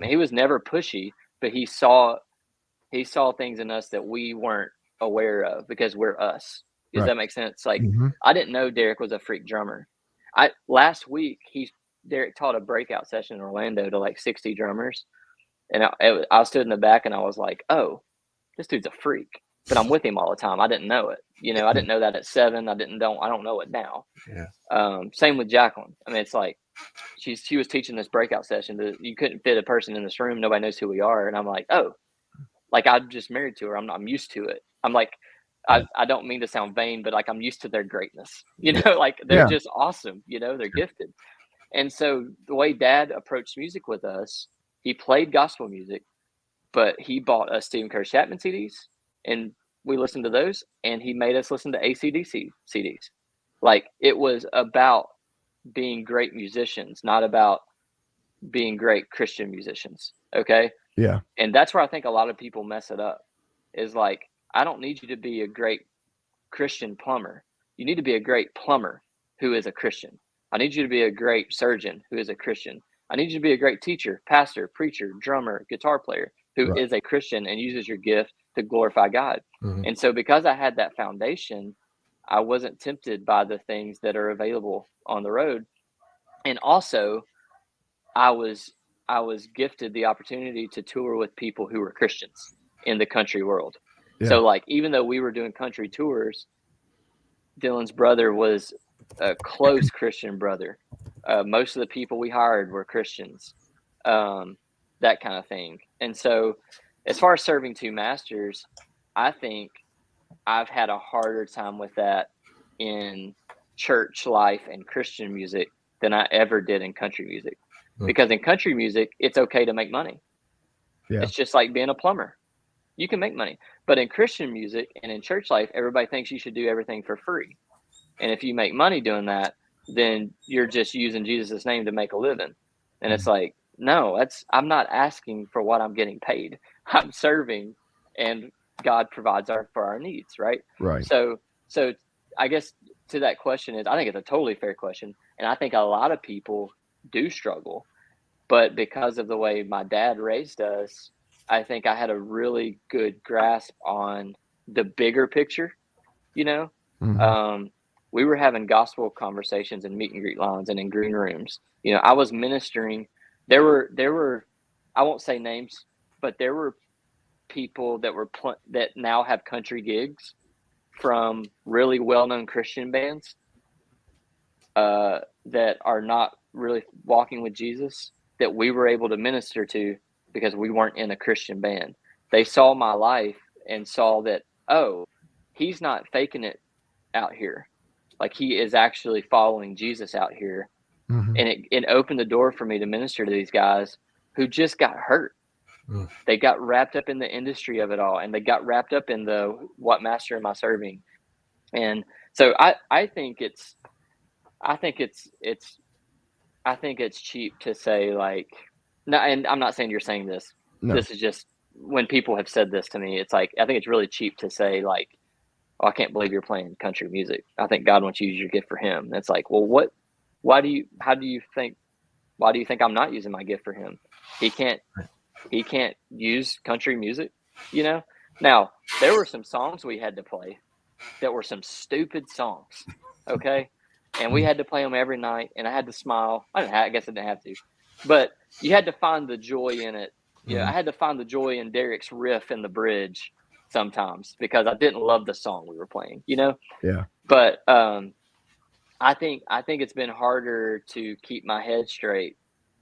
He was never pushy, but he saw things in us that we weren't aware of because we're us. Does that make sense? Like, I didn't know Derek was a freak drummer. Last week, Derek taught a breakout session in Orlando to like 60 drummers. And I stood in the back and I was like, "Oh, this dude's a freak." But I'm with him all the time. I didn't know it. I didn't know that at 7. I don't know it now. Yeah. Same with Jacqueline. I mean, it's like she was teaching this breakout session that you couldn't fit a person in this room. Nobody knows who we are. And I'm like, oh, like I'm just married to her. I'm used to it. I'm like, I don't mean to sound vain, but like I'm used to their greatness, like they're just awesome, they're gifted. And so the way Dad approached music with us, he played gospel music, but he bought us Stephen Curry Chapman CDs, and we listened to those, and he made us listen to AC/DC CDs. Like it was about being great musicians, not about being great Christian musicians. Okay. Yeah. And that's where I think a lot of people mess it up, is like, I don't need you to be a great Christian plumber. You need to be a great plumber who is a Christian. I need you to be a great surgeon who is a Christian. I need you to be a great teacher, pastor, preacher, drummer, guitar player who is a Christian and uses your gift to glorify God. Mhm. And so because I had that foundation, I wasn't tempted by the things that are available on the road. And also I was gifted the opportunity to tour with people who were Christians in the country world. Yeah. So like, even though we were doing country tours, Dylan's brother was a close Christian brother. Most of the people we hired were Christians, that kind of thing. And so as far as serving two masters, I think I've had a harder time with that in church life and Christian music than I ever did in country music. Because in country music, it's okay to make money. Yeah. It's just like being a plumber. You can make money. But in Christian music and in church life, everybody thinks you should do everything for free. And if you make money doing that, then you're just using Jesus' name to make a living. And it's like, no, I'm not asking for what I'm getting paid. I'm serving, and God provides for our needs, right? Right. So I guess to that question I think it's a totally fair question. And I think a lot of people do struggle. But because of the way my dad raised us, I think I had a really good grasp on the bigger picture, Mm-hmm. We were having gospel conversations in meet and greet lines and in green rooms. I was ministering. There were, I won't say names, but there were people that that now have country gigs from really well-known Christian bands that are not really walking with Jesus, that we were able to minister to because we weren't in a Christian band. They saw my life and saw that, oh, he's not faking it out here. Like, he is actually following Jesus out here. Mm-hmm. And it opened the door for me to minister to these guys who just got hurt. They got wrapped up in the industry of it all, and they got wrapped up in the what master am I serving. And so I think it's cheap to say, like, no, and I'm not saying you're saying this. No. This is just when people have said this to me, it's like, I think it's really cheap to say, like, oh, I can't believe you're playing country music. I think God wants you to use your gift for him. And it's like, well, why do you think I'm not using my gift for him? He can't use country music, Now, there were some songs we had to play that were some stupid songs. Okay. And we had to play them every night, and I had to smile. I guess I didn't have to, but you had to find the joy in it. I had to find the joy in Derek's riff in the bridge sometimes because I didn't love the song we were playing, Yeah. But I think it's been harder to keep my head straight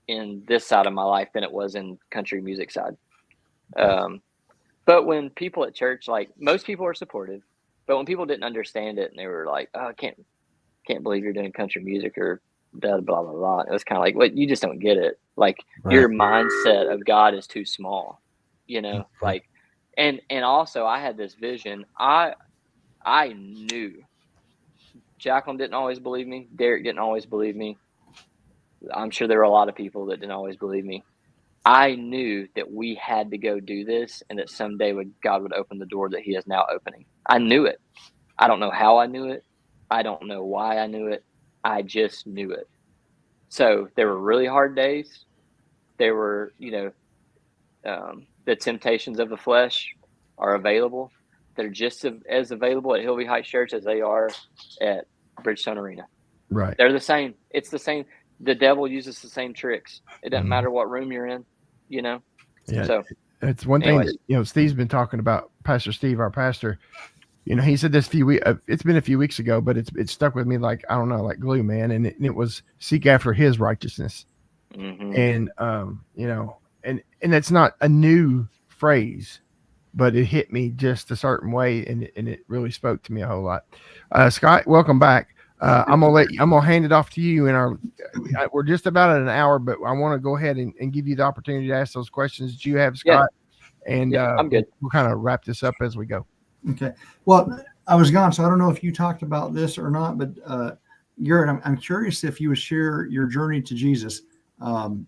in this side of my life than it was in country music side. But when people at church, like, most people are supportive, but when people didn't understand it and they were like, oh, I can't believe you're doing country music or blah, blah, blah, blah. It was kind of like, well, you just don't get it. Like, your mindset of God is too small, like, and also I had this vision. I knew Jacqueline didn't always believe me. Derek didn't always believe me. I'm sure there were a lot of people that didn't always believe me. I knew that we had to go do this, and that someday God would open the door that he is now opening. I knew it. I don't know how I knew it. I don't know why I knew it. I just knew it. So there were really hard days. There were, the temptations of the flesh are available. They're just as available at Hillview Heights Church as they are at Bridgestone Arena. Right. They're the same. It's the same. The devil uses the same tricks. It doesn't matter what room you're in, Yeah. So it's one thing that, Steve's been talking about. Pastor Steve, our pastor, he said this it's been a few weeks ago, but it's stuck with me like, I don't know, like glue, man. And it was seek after his righteousness. Mm-hmm. And, and that's not a new phrase. but it hit me just a certain way, and it really spoke to me a whole lot. Scott, welcome back. I'm gonna hand it off to you. We're just about at an hour, but I want to go ahead and give you the opportunity to ask those questions that you have, Scott. And I'm good. We'll kind of wrap this up as we go. Okay. Well, I was gone, so I don't know if you talked about this or not, but Garrett, I'm curious if you would share your journey to Jesus.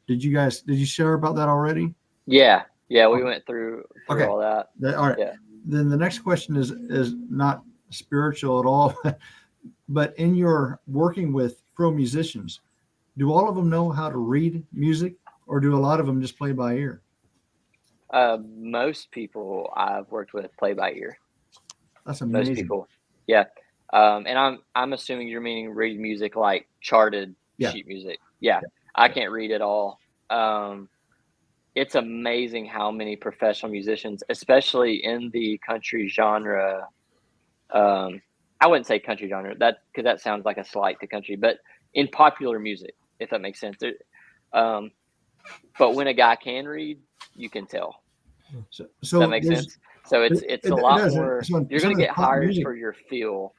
Did you share about that already? Yeah, we went through Okay. all that. All right. Yeah. Then the next question is not spiritual at all, but in your working with pro musicians, do all of them know how to read music, or do a lot of them just play by ear? Most people I've worked with play by ear. That's amazing. Most people, yeah. And I'm assuming you're meaning read music like charted sheet music. Yeah, I can't read at all. It's amazing how many professional musicians, especially in the country genre. I wouldn't say country genre because that sounds like a slight to country, but in popular music, if that makes sense. But when a guy can read, you can tell. So does that make sense? So it's a lot more. You're going to get hired for your feel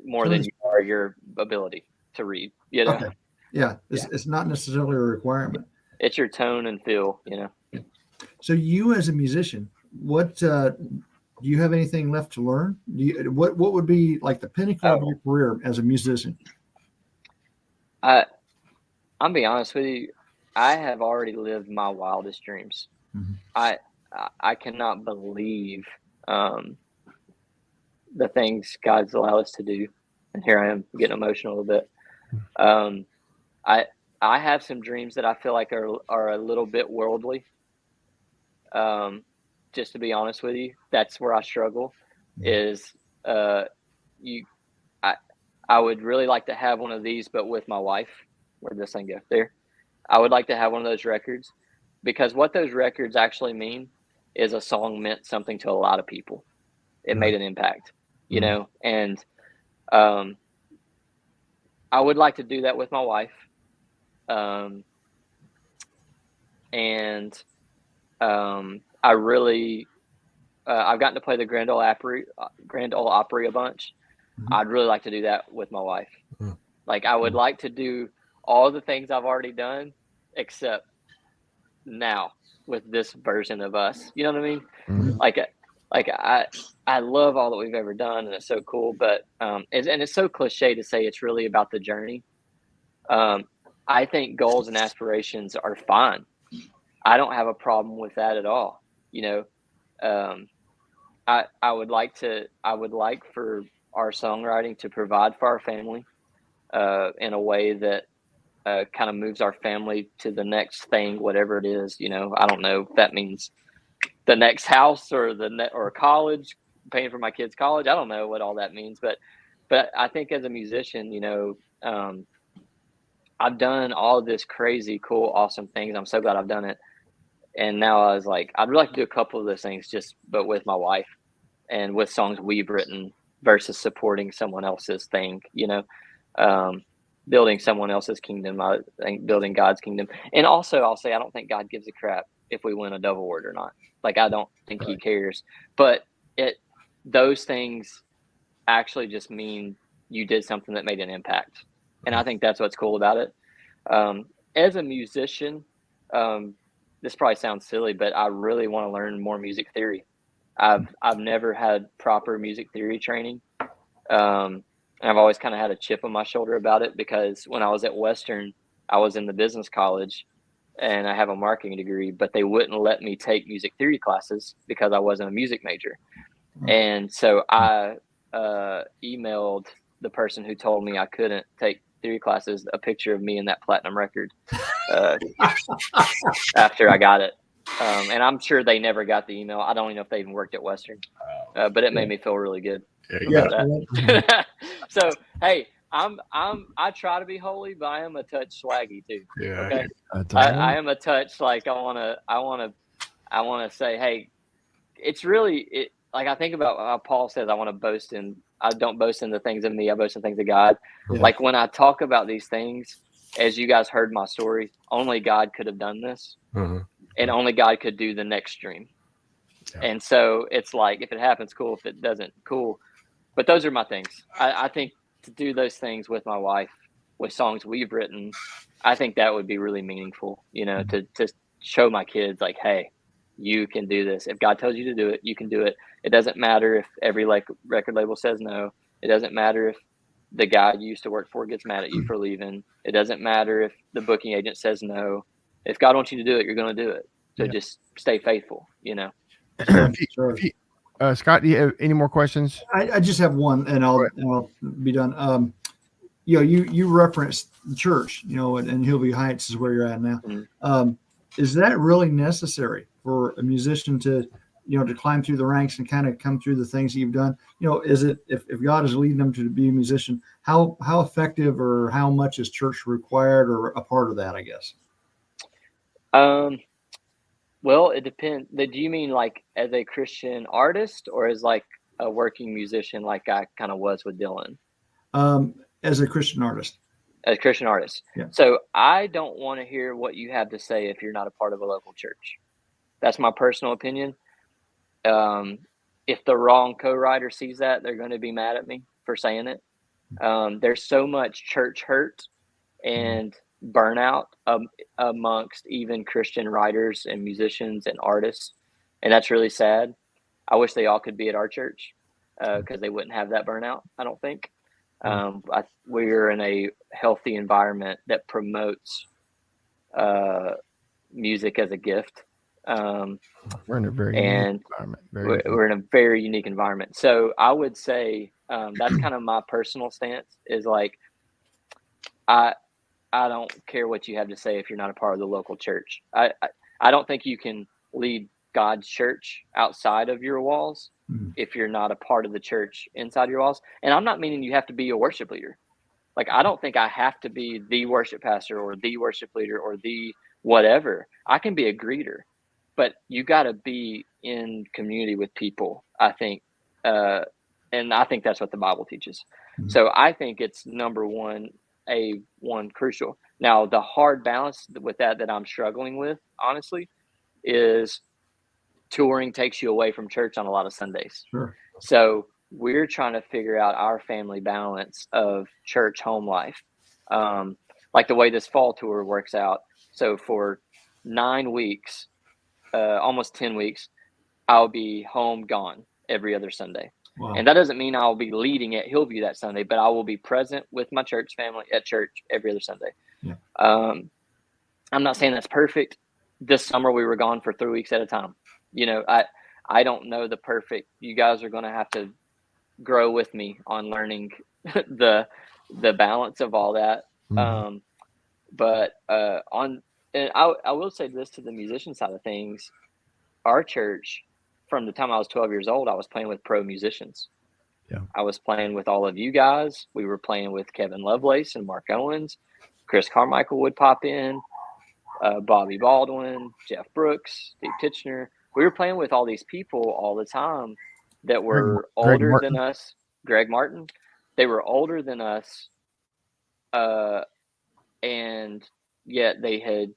more than you are your ability to read. You know. Okay. Yeah, it's not necessarily a requirement. It's your tone and feel. You know. So you, as a musician, what do you have anything left to learn? What would be like the pinnacle of your career as a musician? I'm be honest with you. I have already lived my wildest dreams. Mm-hmm. I cannot believe the things God's allowed us to do, and here I am getting emotional a little bit. I have some dreams that I feel like are a little bit worldly. Just to be honest with you, that's where I struggle. Is I would really like to have one of these, but with my wife. Where'd this thing go? There. I would like to have one of those records, because what those records actually mean is a song meant something to a lot of people. It made an impact, you know, and I would like to do that with my wife. I really, I've gotten to play the Grand Ole Opry a bunch. Mm-hmm. I'd really like to do that with my wife. Mm-hmm. Like I would like to do all the things I've already done, except now with this version of us. You know what I mean? Mm-hmm. I love all that we've ever done, and it's so cool. But it's so cliche to say it's really about the journey. I think goals and aspirations are fine. I don't have a problem with that at all. You know, I would like for our songwriting to provide for our family in a way that kind of moves our family to the next thing, whatever it is. You know, I don't know if that means the next house or or college, paying for my kids' college. I don't know what all that means, but I think as a musician, you know, I've done all of this crazy, cool, awesome things. I'm so glad I've done it. And now I was like, I'd really like to do a couple of those things but with my wife and with songs we've written versus supporting someone else's thing, you know, building someone else's kingdom. I think building God's kingdom. And also I'll say, I don't think God gives a crap if we win a Dove Award or not. Like, I don't think he cares, but those things actually just mean you did something that made an impact. And I think that's what's cool about it. As a musician, this probably sounds silly, but I really want to learn more music theory. I've never had proper music theory training. And I've always kind of had a chip on my shoulder about it, because when I was at Western, I was in the business college and I have a marketing degree, but they wouldn't let me take music theory classes because I wasn't a music major. And so I emailed the person who told me I couldn't take theory classes a picture of me in that platinum record after I got it. And I'm sure they never got the email. I don't even know if they even worked at Western, but it made me feel really good. So, hey, I try to be holy, but I am a touch swaggy too. Yeah. Okay. I am a touch, like, I want to say, hey, it's really, like, I think about how Paul says, I don't boast in the things of me. I boast in things of God. Yeah. Like, when I talk about these things, as you guys heard my story, only God could have done this, and only God could do the next dream. And so it's like, if it happens, cool. If it doesn't, cool. But those are my things. I think to do those things with my wife, with songs we've written, I think that would be really meaningful, to show my kids like, hey, you can do this. If God tells you to do it, you can do it. It doesn't matter if every record label says no. It doesn't matter if the guy you used to work for gets mad at you for leaving. It doesn't matter if the booking agent says no. If God wants you to do it, you're going to do it. So just stay faithful, Sure. Scott, do you have any more questions? I just have one, and I'll be done. You referenced the church, and Hillview Heights is where you're at now. Mm-hmm. Is that really necessary for a musician to climb through the ranks and kind of come through the things that you've done? Is it, if God is leading them to be a musician, how effective or how much is church required or a part of that, I guess? Well, it depends. Do you mean like as a Christian artist or as like a working musician, like I kind of was with Dylan? As a Christian artist. As a Christian artist. Yeah. So I don't want to hear what you have to say if you're not a part of a local church. That's my personal opinion. If the wrong co-writer sees that, they're going to be mad at me for saying it. There's so much church hurt and burnout amongst even Christian writers and musicians and artists. And that's really sad. I wish they all could be at our church because they wouldn't have that burnout, I don't think. We're in a healthy environment that promotes music as a gift. We're in a very unique environment. We're in a very unique environment. So I would say that's kind of my personal stance is like, I don't care what you have to say if you're not a part of the local church. I don't think you can lead God's church outside of your walls if you're not a part of the church inside your walls. And I'm not meaning you have to be a worship leader. Like, I don't think I have to be the worship pastor or the worship leader or the whatever. I can be a greeter, but you got to be in community with people, I think. And I think that's what the Bible teaches. So I think it's number one crucial. Now, the hard balance with that I'm struggling with, honestly, is touring takes you away from church on a lot of Sundays. Sure. So we're trying to figure out our family balance of church home life. Like the way this fall tour works out. So for 9 weeks, almost 10 weeks, I'll be home gone every other Sunday. Wow. And that doesn't mean I'll be leading at Hillview that Sunday, but I will be present with my church family at church every other Sunday. Yeah. I'm not saying that's perfect. This summer we were gone for 3 weeks at a time. I don't know the perfect. You guys are going to have to grow with me on learning the balance of all that. And I will say this to the musician side of things. Our church, from the time I was 12 years old, I was playing with pro musicians. Yeah. I was playing with all of you guys. We were playing with Kevin Lovelace and Mark Owens. Chris Carmichael would pop in, Bobby Baldwin, Jeff Brooks, Steve Titchener. We were playing with all these people all the time that were older than us. Greg Martin. They were older than us. And yet they had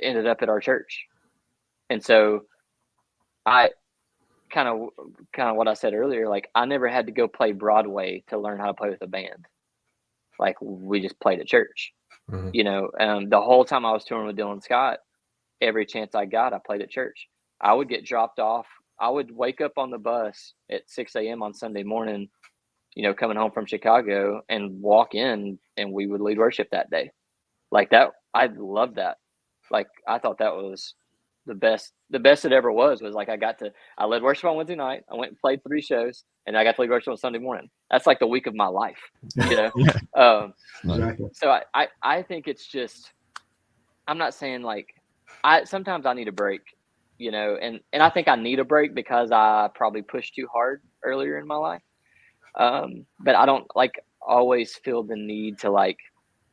ended up at our church. And so I kind of what I said earlier, like I never had to go play Broadway to learn how to play with a band. Like we just played at church, the whole time I was touring with Dylan Scott, every chance I got, I played at church. I would get dropped off. I would wake up on the bus at 6 a.m. on Sunday morning, coming home from Chicago and walk in and we would lead worship that day. Like that. I loved that. Like, I thought that was the best it ever was like I led worship on Wednesday night. I went and played 3 shows and I got to lead worship on Sunday morning. That's like the week of my life, Exactly. So I think it's just, I'm not saying like, sometimes I need a break, and I think I need a break because I probably pushed too hard earlier in my life. But I don't like always feel the need to like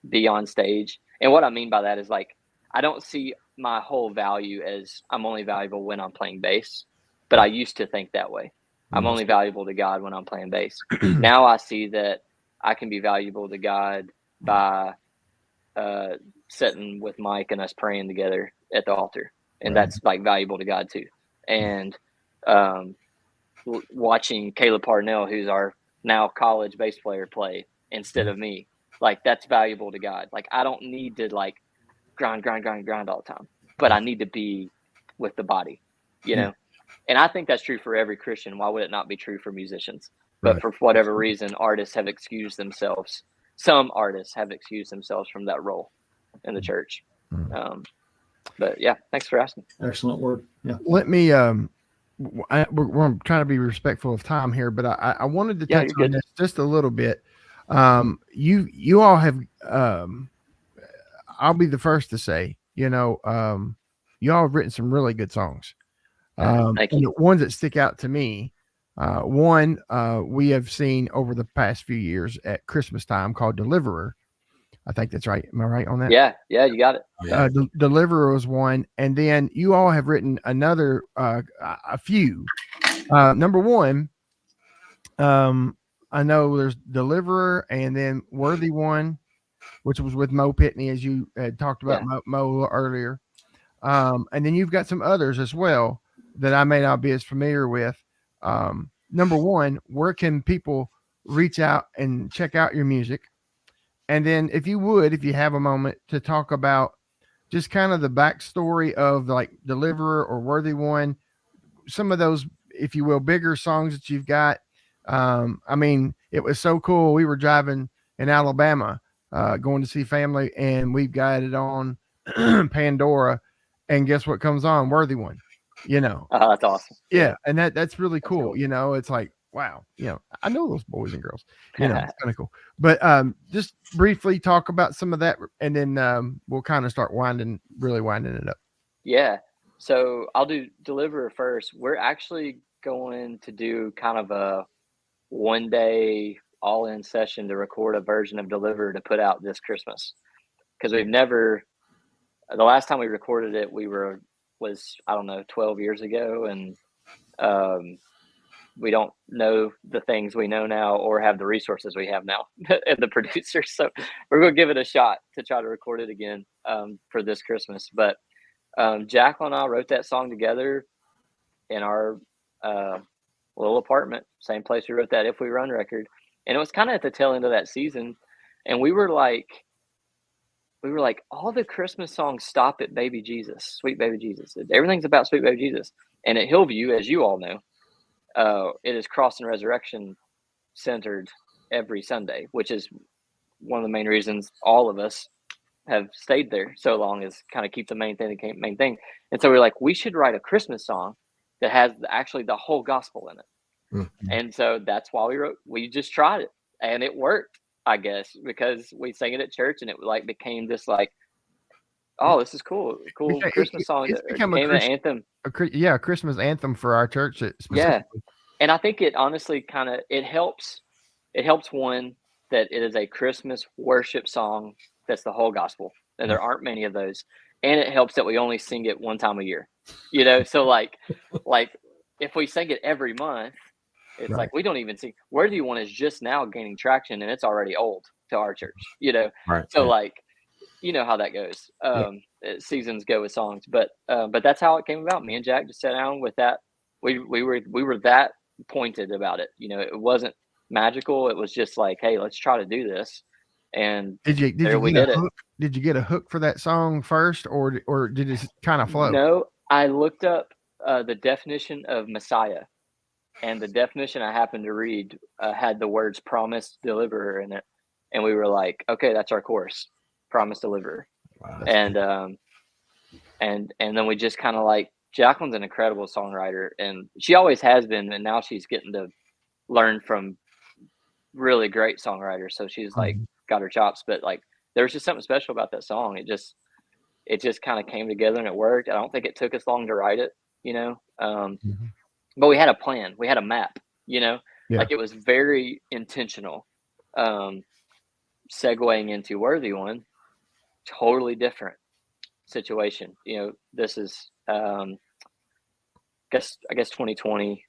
be on stage. And what I mean by that is like, I don't see my whole value as I'm only valuable when I'm playing bass, but I used to think that way. I'm only valuable to God when I'm playing bass. Now I see that I can be valuable to God by sitting with Mike and us praying together at the altar. And that's like valuable to God too. and watching Caleb Parnell, who's our now college bass player, play instead of me. Like, that's valuable to God. Like, I don't need to like grind all the time, but I need to be with the body, you know? And I think that's true for every Christian. Why would it not be true for musicians? But for whatever reason, artists have excused themselves. Some artists have excused themselves from that role in the church. But yeah, thanks for asking. Excellent work. Yeah. Let me, we're trying to be respectful of time here, but I wanted to touch on this just a little bit. You all have, I'll be the first to say, you know, you all have written some really good songs. Thank you. And the ones that stick out to me, one we have seen over the past few years at Christmas time called Deliverer. I think that's right. Am I right on that? Yeah, you got it. Deliverer was one, and then you all have written another, a few. Number one, I know there's Deliverer, and then Worthy One, which was with Mo Pitney, as you had talked about Mo earlier. And then you've got some others as well that I may not be as familiar with. Number one, where can people reach out and check out your music? And then if you have a moment to talk about just kind of the backstory of like Deliverer or Worthy One, some of those, if you will, bigger songs that you've got. I mean, it was so cool. We were driving in Alabama, going to see family, and we've got it on Pandora, and guess what comes on? Worthy One, you know. That's awesome. Yeah. And that's really cool. You know, it's like, wow, you know, I know those boys and girls, you know, it's kind of cool. But just briefly talk about some of that, and then we'll kind of start winding it up. Yeah. So I'll do Deliverer first. We're actually going to do kind of a 1-day all-in session to record a version of Deliverer to put out this Christmas. Because the last time we recorded it, was I don't know, 12 years ago, and we don't know the things we know now or have the resources we have now and the producers. So we're going to give it a shot to try to record it again for this Christmas. But Jacqueline and I wrote that song together in our little apartment, same place we wrote that If We Run record. And it was kind of at the tail end of that season. And we were like, all the Christmas songs stop at Baby Jesus, Sweet Baby Jesus. Everything's about Sweet Baby Jesus. And at Hillview, as you all know, it is Cross and Resurrection centered every Sunday, which is one of the main reasons all of us have stayed there so long, is kind of keep the main thing. And so we're like, we should write a Christmas song that has actually the whole gospel in it. Mm-hmm. And so that's why we just tried it, and it worked, I guess, because we sang it at church, and it like became this like, oh, this is cool Christmas song. It became an anthem. A Christmas anthem for our church. Yeah. And I think it honestly it helps one that it is a Christmas worship song that's the whole gospel, and there aren't many of those. And it helps that we only sing it one time a year, you know? So like if we sing it every month, it's like, we don't even sing. Worthy One is just now gaining traction, and it's already old to our church, you know? Right. So like, you know how that goes. Seasons go with songs, but that's how it came about. Me and Jack just sat down with that. We were that pointed about it. You know, it wasn't magical. It was just like, hey, let's try to do this. And did you get a hook for that song first, or did it kind of flow? No, I looked up the definition of Messiah, and the definition I happened to read had the words promise deliverer in it, and we were like, okay, that's our chorus, promise deliverer. Wow. And then we just kind of like, Jacqueline's an incredible songwriter, and she always has been, and now she's getting to learn from really great songwriters. So she's like got her chops, but like there was just something special about that song. It just kind of came together and it worked. I don't think it took us long to write it, you know. But we had a plan, we had a map, you know. Like it was very intentional. Segueing into Worthy One, totally different situation. You know, this is I guess 2020,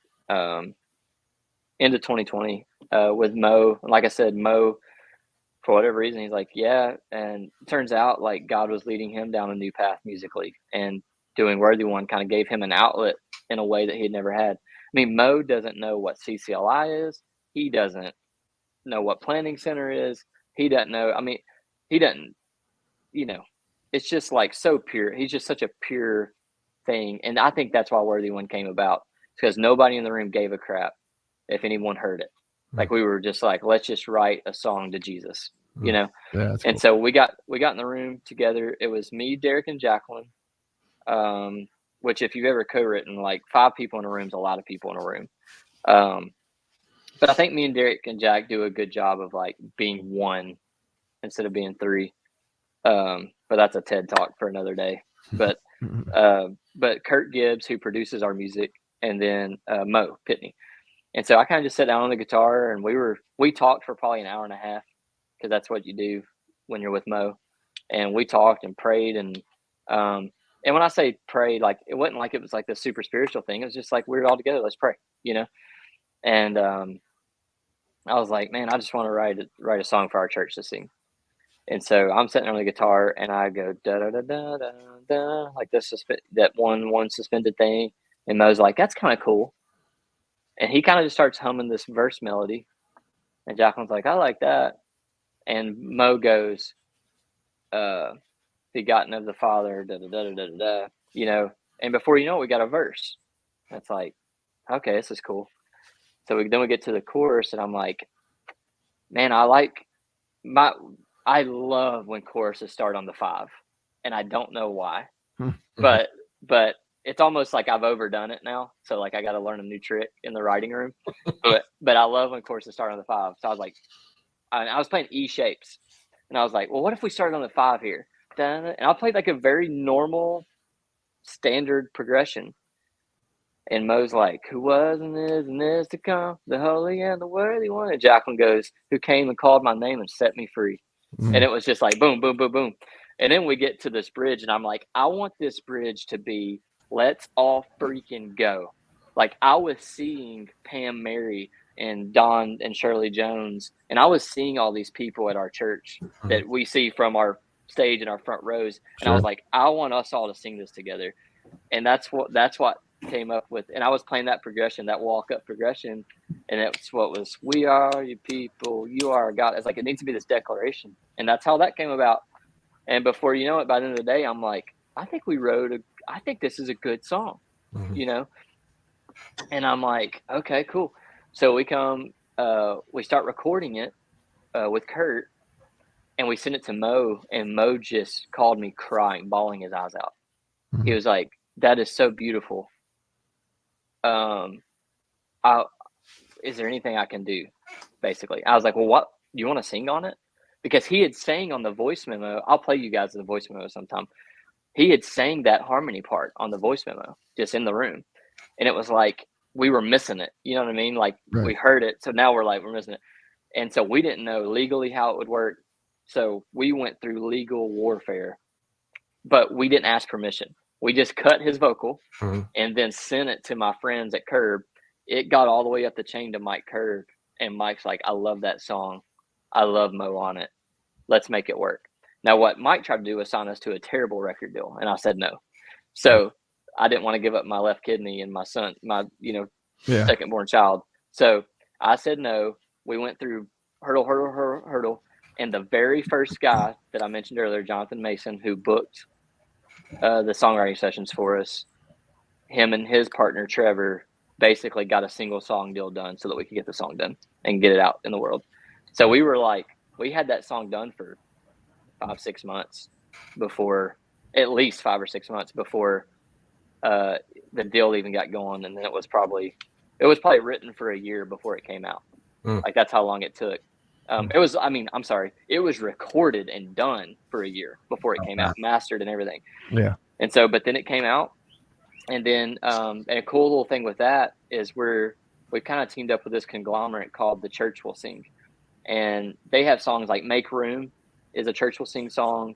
into 2020, with Mo. And like I said, Mo, for whatever reason, he's like, yeah. And it turns out like God was leading him down a new path musically. And doing Worthy One kind of gave him an outlet in a way that he had never had. I mean, Mo doesn't know what CCLI is. He doesn't know what Planning Center is. He doesn't know. I mean, he doesn't, it's just like so pure. He's just such a pure thing. And I think that's why Worthy One came about, because nobody in the room gave a crap if anyone heard it. Like, we were just like, let's just write a song to Jesus, Yeah, that's and cool. so we got in the room together. It was me, Derek, and Jacqueline. Which, if you've ever co-written, like 5 people in a room is a lot of people in a room. But I think me and Derek and Jack do a good job of like being one instead of being 3. But that's a TED talk for another day. But Kurt Gibbs, who produces our music, and then Mo Pitney. And so I kind of just sat down on the guitar, and we talked for probably an hour and a half, because that's what you do when you're with Mo. And we talked and prayed, and when I say prayed, like, it wasn't like it was like this super spiritual thing. It was just like, we're all together, let's pray, And I was like, man, I just want to write a song for our church to sing. And so I'm sitting on the guitar, and I go da da da da da da, like this that one suspended thing. And Mo's like, that's kind of cool. And he kind of just starts humming this verse melody, and Jacqueline's like, I like that. And Mo goes, begotten of the Father, da da da da da da, And before you know it, we got a verse. That's like, okay, this is cool. So then we get to the chorus, and I'm like, man, I love when choruses start on the 5, and I don't know why, but it's almost like I've overdone it now. So like I got to learn a new trick in the writing room, but I love when choruses start on the 5. So I was like, I was playing E shapes, and I was like, well, what if we started on the 5 here? And I played like a very normal standard progression. And Mo's like, who was and is to come, the holy and the worthy one. And Jacqueline goes, who came and called my name and set me free. And it was just like, boom, boom, boom, boom. And then we get to this bridge, and I'm like, I want this bridge to be, let's all freaking go. Like, I was seeing Pam Mary and Don and Shirley Jones, and I was seeing all these people at our church that we see from our stage in our front rows. And I was like, I want us all to sing this together. And that's what came up with. And I was playing that progression, that walk up progression, and it's what was, we are your people, you are God. It's like, it needs to be this declaration. And that's how that came about. And before you know it, by the end of the day, I'm like, I think this is a good song, And I'm like, okay, cool. So we start recording it with Kurt, and we send it to Mo, and Mo just called me crying, bawling his eyes out. He was like, that is so beautiful. Is there anything I can do? Basically, I was like, well, what, you want to sing on it? Because he had sang on the voice memo. I'll play you guys the voice memo sometime. He had sang that harmony part on the voice memo, just in the room. And it was like, we were missing it. You know what I mean? Like, we heard it. So now we're missing it. And so we didn't know legally how it would work. So we went through legal warfare, but we didn't ask permission. We just cut his vocal and then sent it to my friends at Curb. It got all the way up the chain to Mike Curb. And Mike's like, I love that song. I love Mo on it. Let's make it work. Now, what Mike tried to do was sign us to a terrible record deal. And I said no. So I didn't want to give up my left kidney and my son, my, second born child. So I said no. We went through hurdle. And the very first guy that I mentioned earlier, Jonathan Mason, who booked the songwriting sessions for us, him and his partner, Trevor, basically got a single song deal done so that we could get the song done and get it out in the world. So we had that song done for 5-6 months before, at least 5 or 6 months before the deal even got going. And then it was probably written for a year before it came out. Like, that's how long it took. It was recorded and done for a year before it came out, mastered and everything. Yeah. And so, but then it came out, and then and a cool little thing with that is we kind of teamed up with this conglomerate called The Church Will Sing, and they have songs like Make Room is a Church Will Sing song,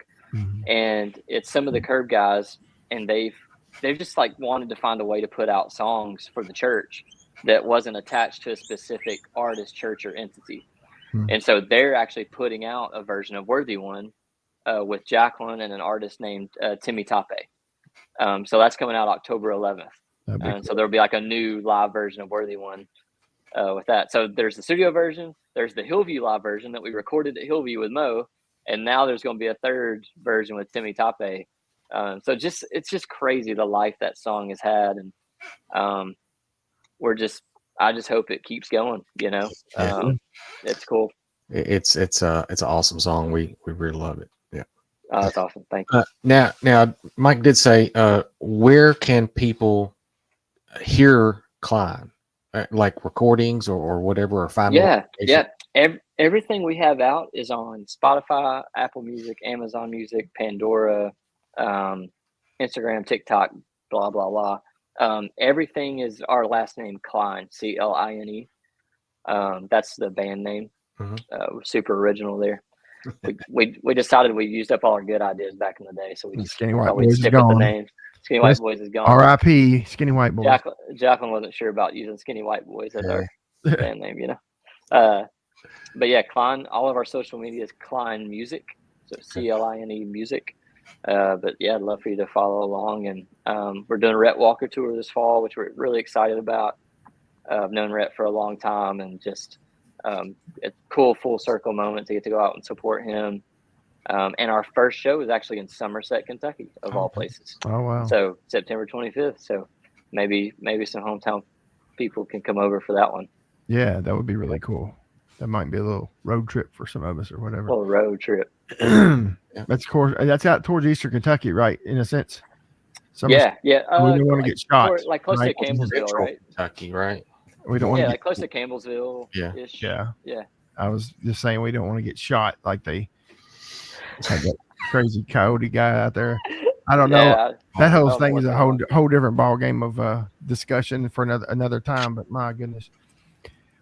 and it's some of the Curb guys, and they've just like wanted to find a way to put out songs for the church that wasn't attached to a specific artist, church, or entity. And so they're actually putting out a version of Worthy One with Jacqueline and an artist named Timmy Tape. So that's coming out October 11th. That'd be And so there'll be like a new live version of Worthy One with that. So there's the studio version, there's the Hillview live version that we recorded at Hillview with Mo, and now there's going to be a third version with Timmy Tape. So it's just crazy the life that song has had, and I just hope it keeps going. It's cool. It's an awesome song. We really love it. Yeah. That's awesome. Thank you. Now, Mike did say, where can people hear Cline, like recordings or whatever, or find more information? Everything we have out is on Spotify, Apple Music, Amazon Music, Pandora, Instagram, TikTok, blah blah blah. Everything is our last name, Cline, Cline. That's the band name. We're super original there. We decided we used up all our good ideas back in the day, so we just Skinny White Boys is gone. with the name. Skinny White Boys is gone. R.I.P. Skinny White Boys. Jacqueline wasn't sure about using Skinny White Boys as our band name, but yeah, Cline. All of our social media is Cline Music, so Cline Music. But yeah, I'd love for you to follow along, and we're doing a Rhett Walker tour this fall, which we're really excited about. I've known Rhett for a long time, and just a cool full circle moment to get to go out and support him. And our first show is actually in Somerset, Kentucky, of all places. Oh wow! So September 25th. So maybe some hometown people can come over for that one. Yeah, that would be really cool. That might be a little road trip for some of us or whatever. A little road trip. That's out towards Eastern Kentucky, right? In a sense. Yeah. We don't want to get shot. Like close to Campbellsville, right? Kentucky, right? We don't want to like close to Campbellsville. Yeah. I was just saying we don't want to get shot like they had that crazy coyote guy out there. I don't know. That whole thing is a whole different ball game of discussion for another time. But my goodness.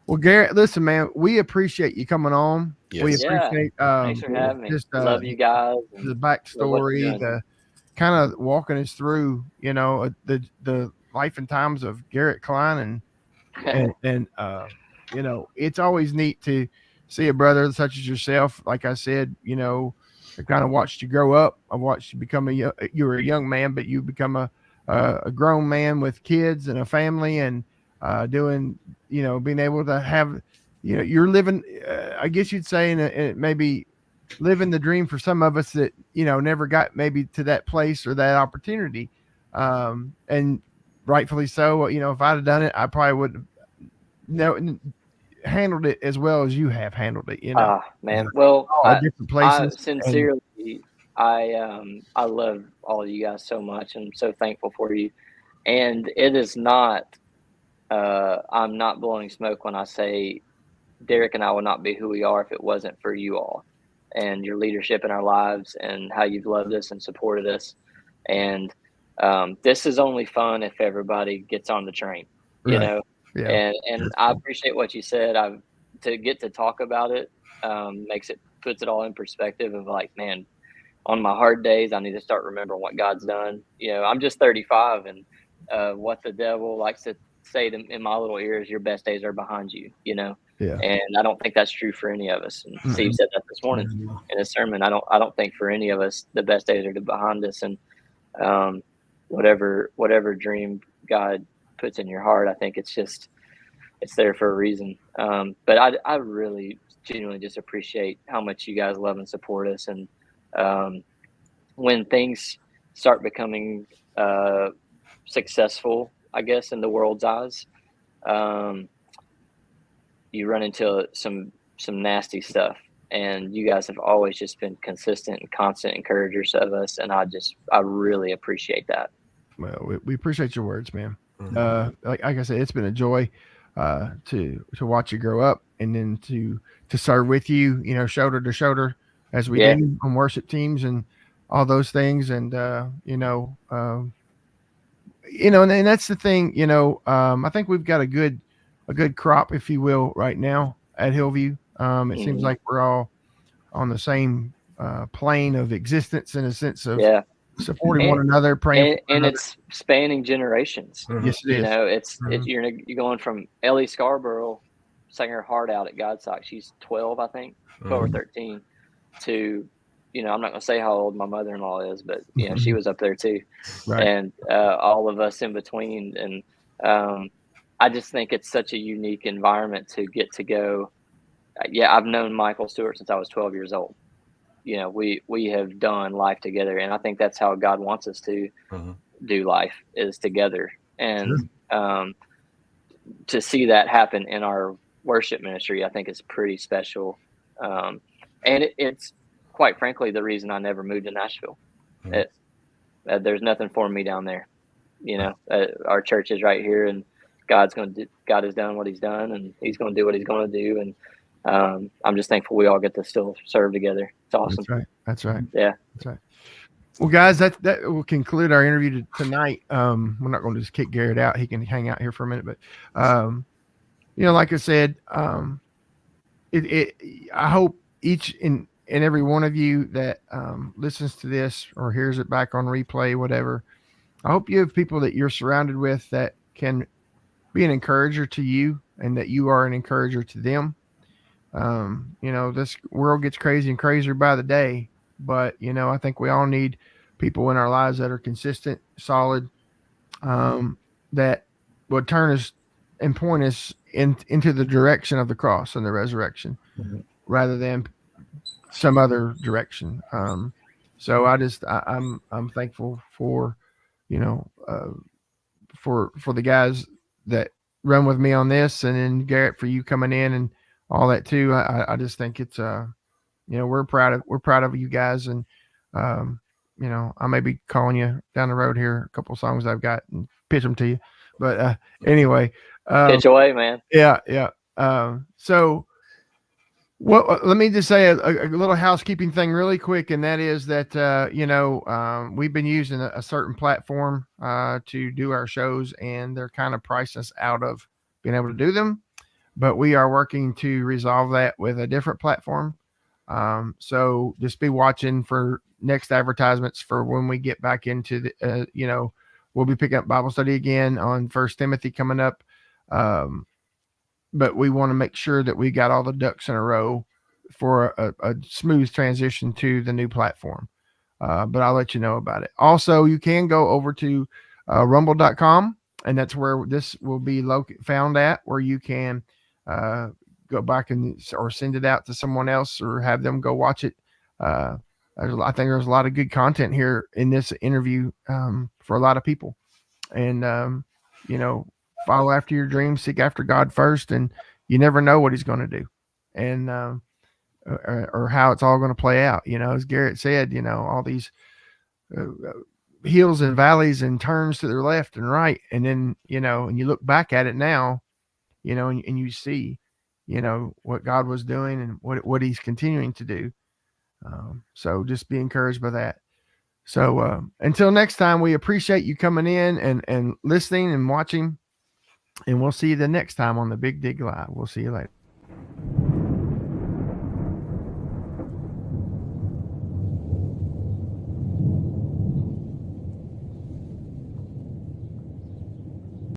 Well, Garrett, listen, man, we appreciate you coming on. Yes. We appreciate thanks for having me. Love you guys. The backstory, the kind of walking us through, the life and times of Garrett Cline, and it's always neat to see a brother such as yourself. Like I said, I kind of watched you grow up. I watched you become you were a young man, but you become a grown man with kids and a family, and doing, being able to have, you're living, I guess you'd say, in maybe living the dream for some of us that, never got maybe to that place or that opportunity. And rightfully so, if I'd have done it, I probably would have handled it as well as you have handled it, man. Well, different places. Sincerely, I love all of you guys so much. I'm so thankful for you. And it is not, I'm not blowing smoke when I say Derek and I would not be who we are if it wasn't for you all and your leadership in our lives and how you've loved us and supported us. And this is only fun if everybody gets on the train, Yeah. And I appreciate what you said. To get to talk about it puts it all in perspective of like, man, on my hard days, I need to start remembering what God's done. I'm just 35, and what the devil likes to say in my little ears, your best days are behind you, Yeah. And I don't think that's true for any of us. And Steve said that this morning in his sermon. I don't think for any of us the best days are behind us. And whatever dream God puts in your heart, I think it's there for a reason. But I really genuinely just appreciate how much you guys love and support us. And when things start becoming successful, I guess, in the world's eyes, you run into some nasty stuff, and you guys have always just been consistent and constant encouragers of us, and I really appreciate that. Well, we appreciate your words, man. Like I said, it's been a joy to watch you grow up, and then to serve with you, shoulder to shoulder as we did on worship teams and all those things, and and that's the thing, I think we've got a good crop, if you will, right now at Hillview. It seems like we're all on the same plane of existence, in a sense of supporting one another, praying, and it's spanning generations. Yes, it is. You're going from Ellie Scarborough sang her heart out at Godstock. She's 12, I think, 12 or 13, to I'm not going to say how old my mother-in-law is, but she was up there too, Right. and all of us in between. And I just think it's such a unique environment to get to go. Yeah, I've known Michael Stewart since I was 12 years old. We have done life together, and I think that's how God wants us to do life, is together. And to see that happen in our worship ministry, I think is pretty special. And it's quite frankly the reason I never moved to Nashville. There's nothing for me down there. Our church is right here, and God has done what He's done, and He's going to do what He's going to do. And I'm just thankful we all get to still serve together. It's awesome. That's right. Yeah. That's right. Well, guys, that will conclude our interview tonight. We're not going to just kick Garrett out. He can hang out here for a minute, but like I said, I hope each and every one of you that listens to this or hears it back on replay, whatever, I hope you have people that you're surrounded with that can be an encourager to you, and that you are an encourager to them. This world gets crazy and crazier by the day, but I think we all need people in our lives that are consistent, solid, that would turn us and point us into the direction of the cross and the resurrection, rather than some other direction. So I'm thankful for, for the guys that run with me on this, and then Garrett, for you coming in and all that too. I just think it's, we're proud of you guys. And, I may be calling you down the road here, a couple of songs I've got, and pitch them to you. But anyway, pitch away, man. Yeah. So let me just say a little housekeeping thing really quick. And that is that, we've been using a certain platform to do our shows, and they're kind of pricing us out of being able to do them. But we are working to resolve that with a different platform. So just be watching for next advertisements for when we get back into the, we'll be picking up Bible study again on 1 Timothy coming up. But we want to make sure that we got all the ducks in a row for a smooth transition to the new platform. But I'll let you know about it. Also, you can go over to rumble.com, and that's where this will be found at, where you can go back or send it out to someone else, or have them go watch it. I think there's a lot of good content here in this interview for a lot of people. And, follow after your dreams, seek after God first, and you never know what He's going to do, and or how it's all going to play out. As Garrett said, all these hills and valleys and turns to the left and right, and then and you look back at it now, and you see, what God was doing and what He's continuing to do. So just be encouraged by that. So until next time, we appreciate you coming in and listening and watching, and we'll see you the next time on the Big Dig Live. We'll see you later.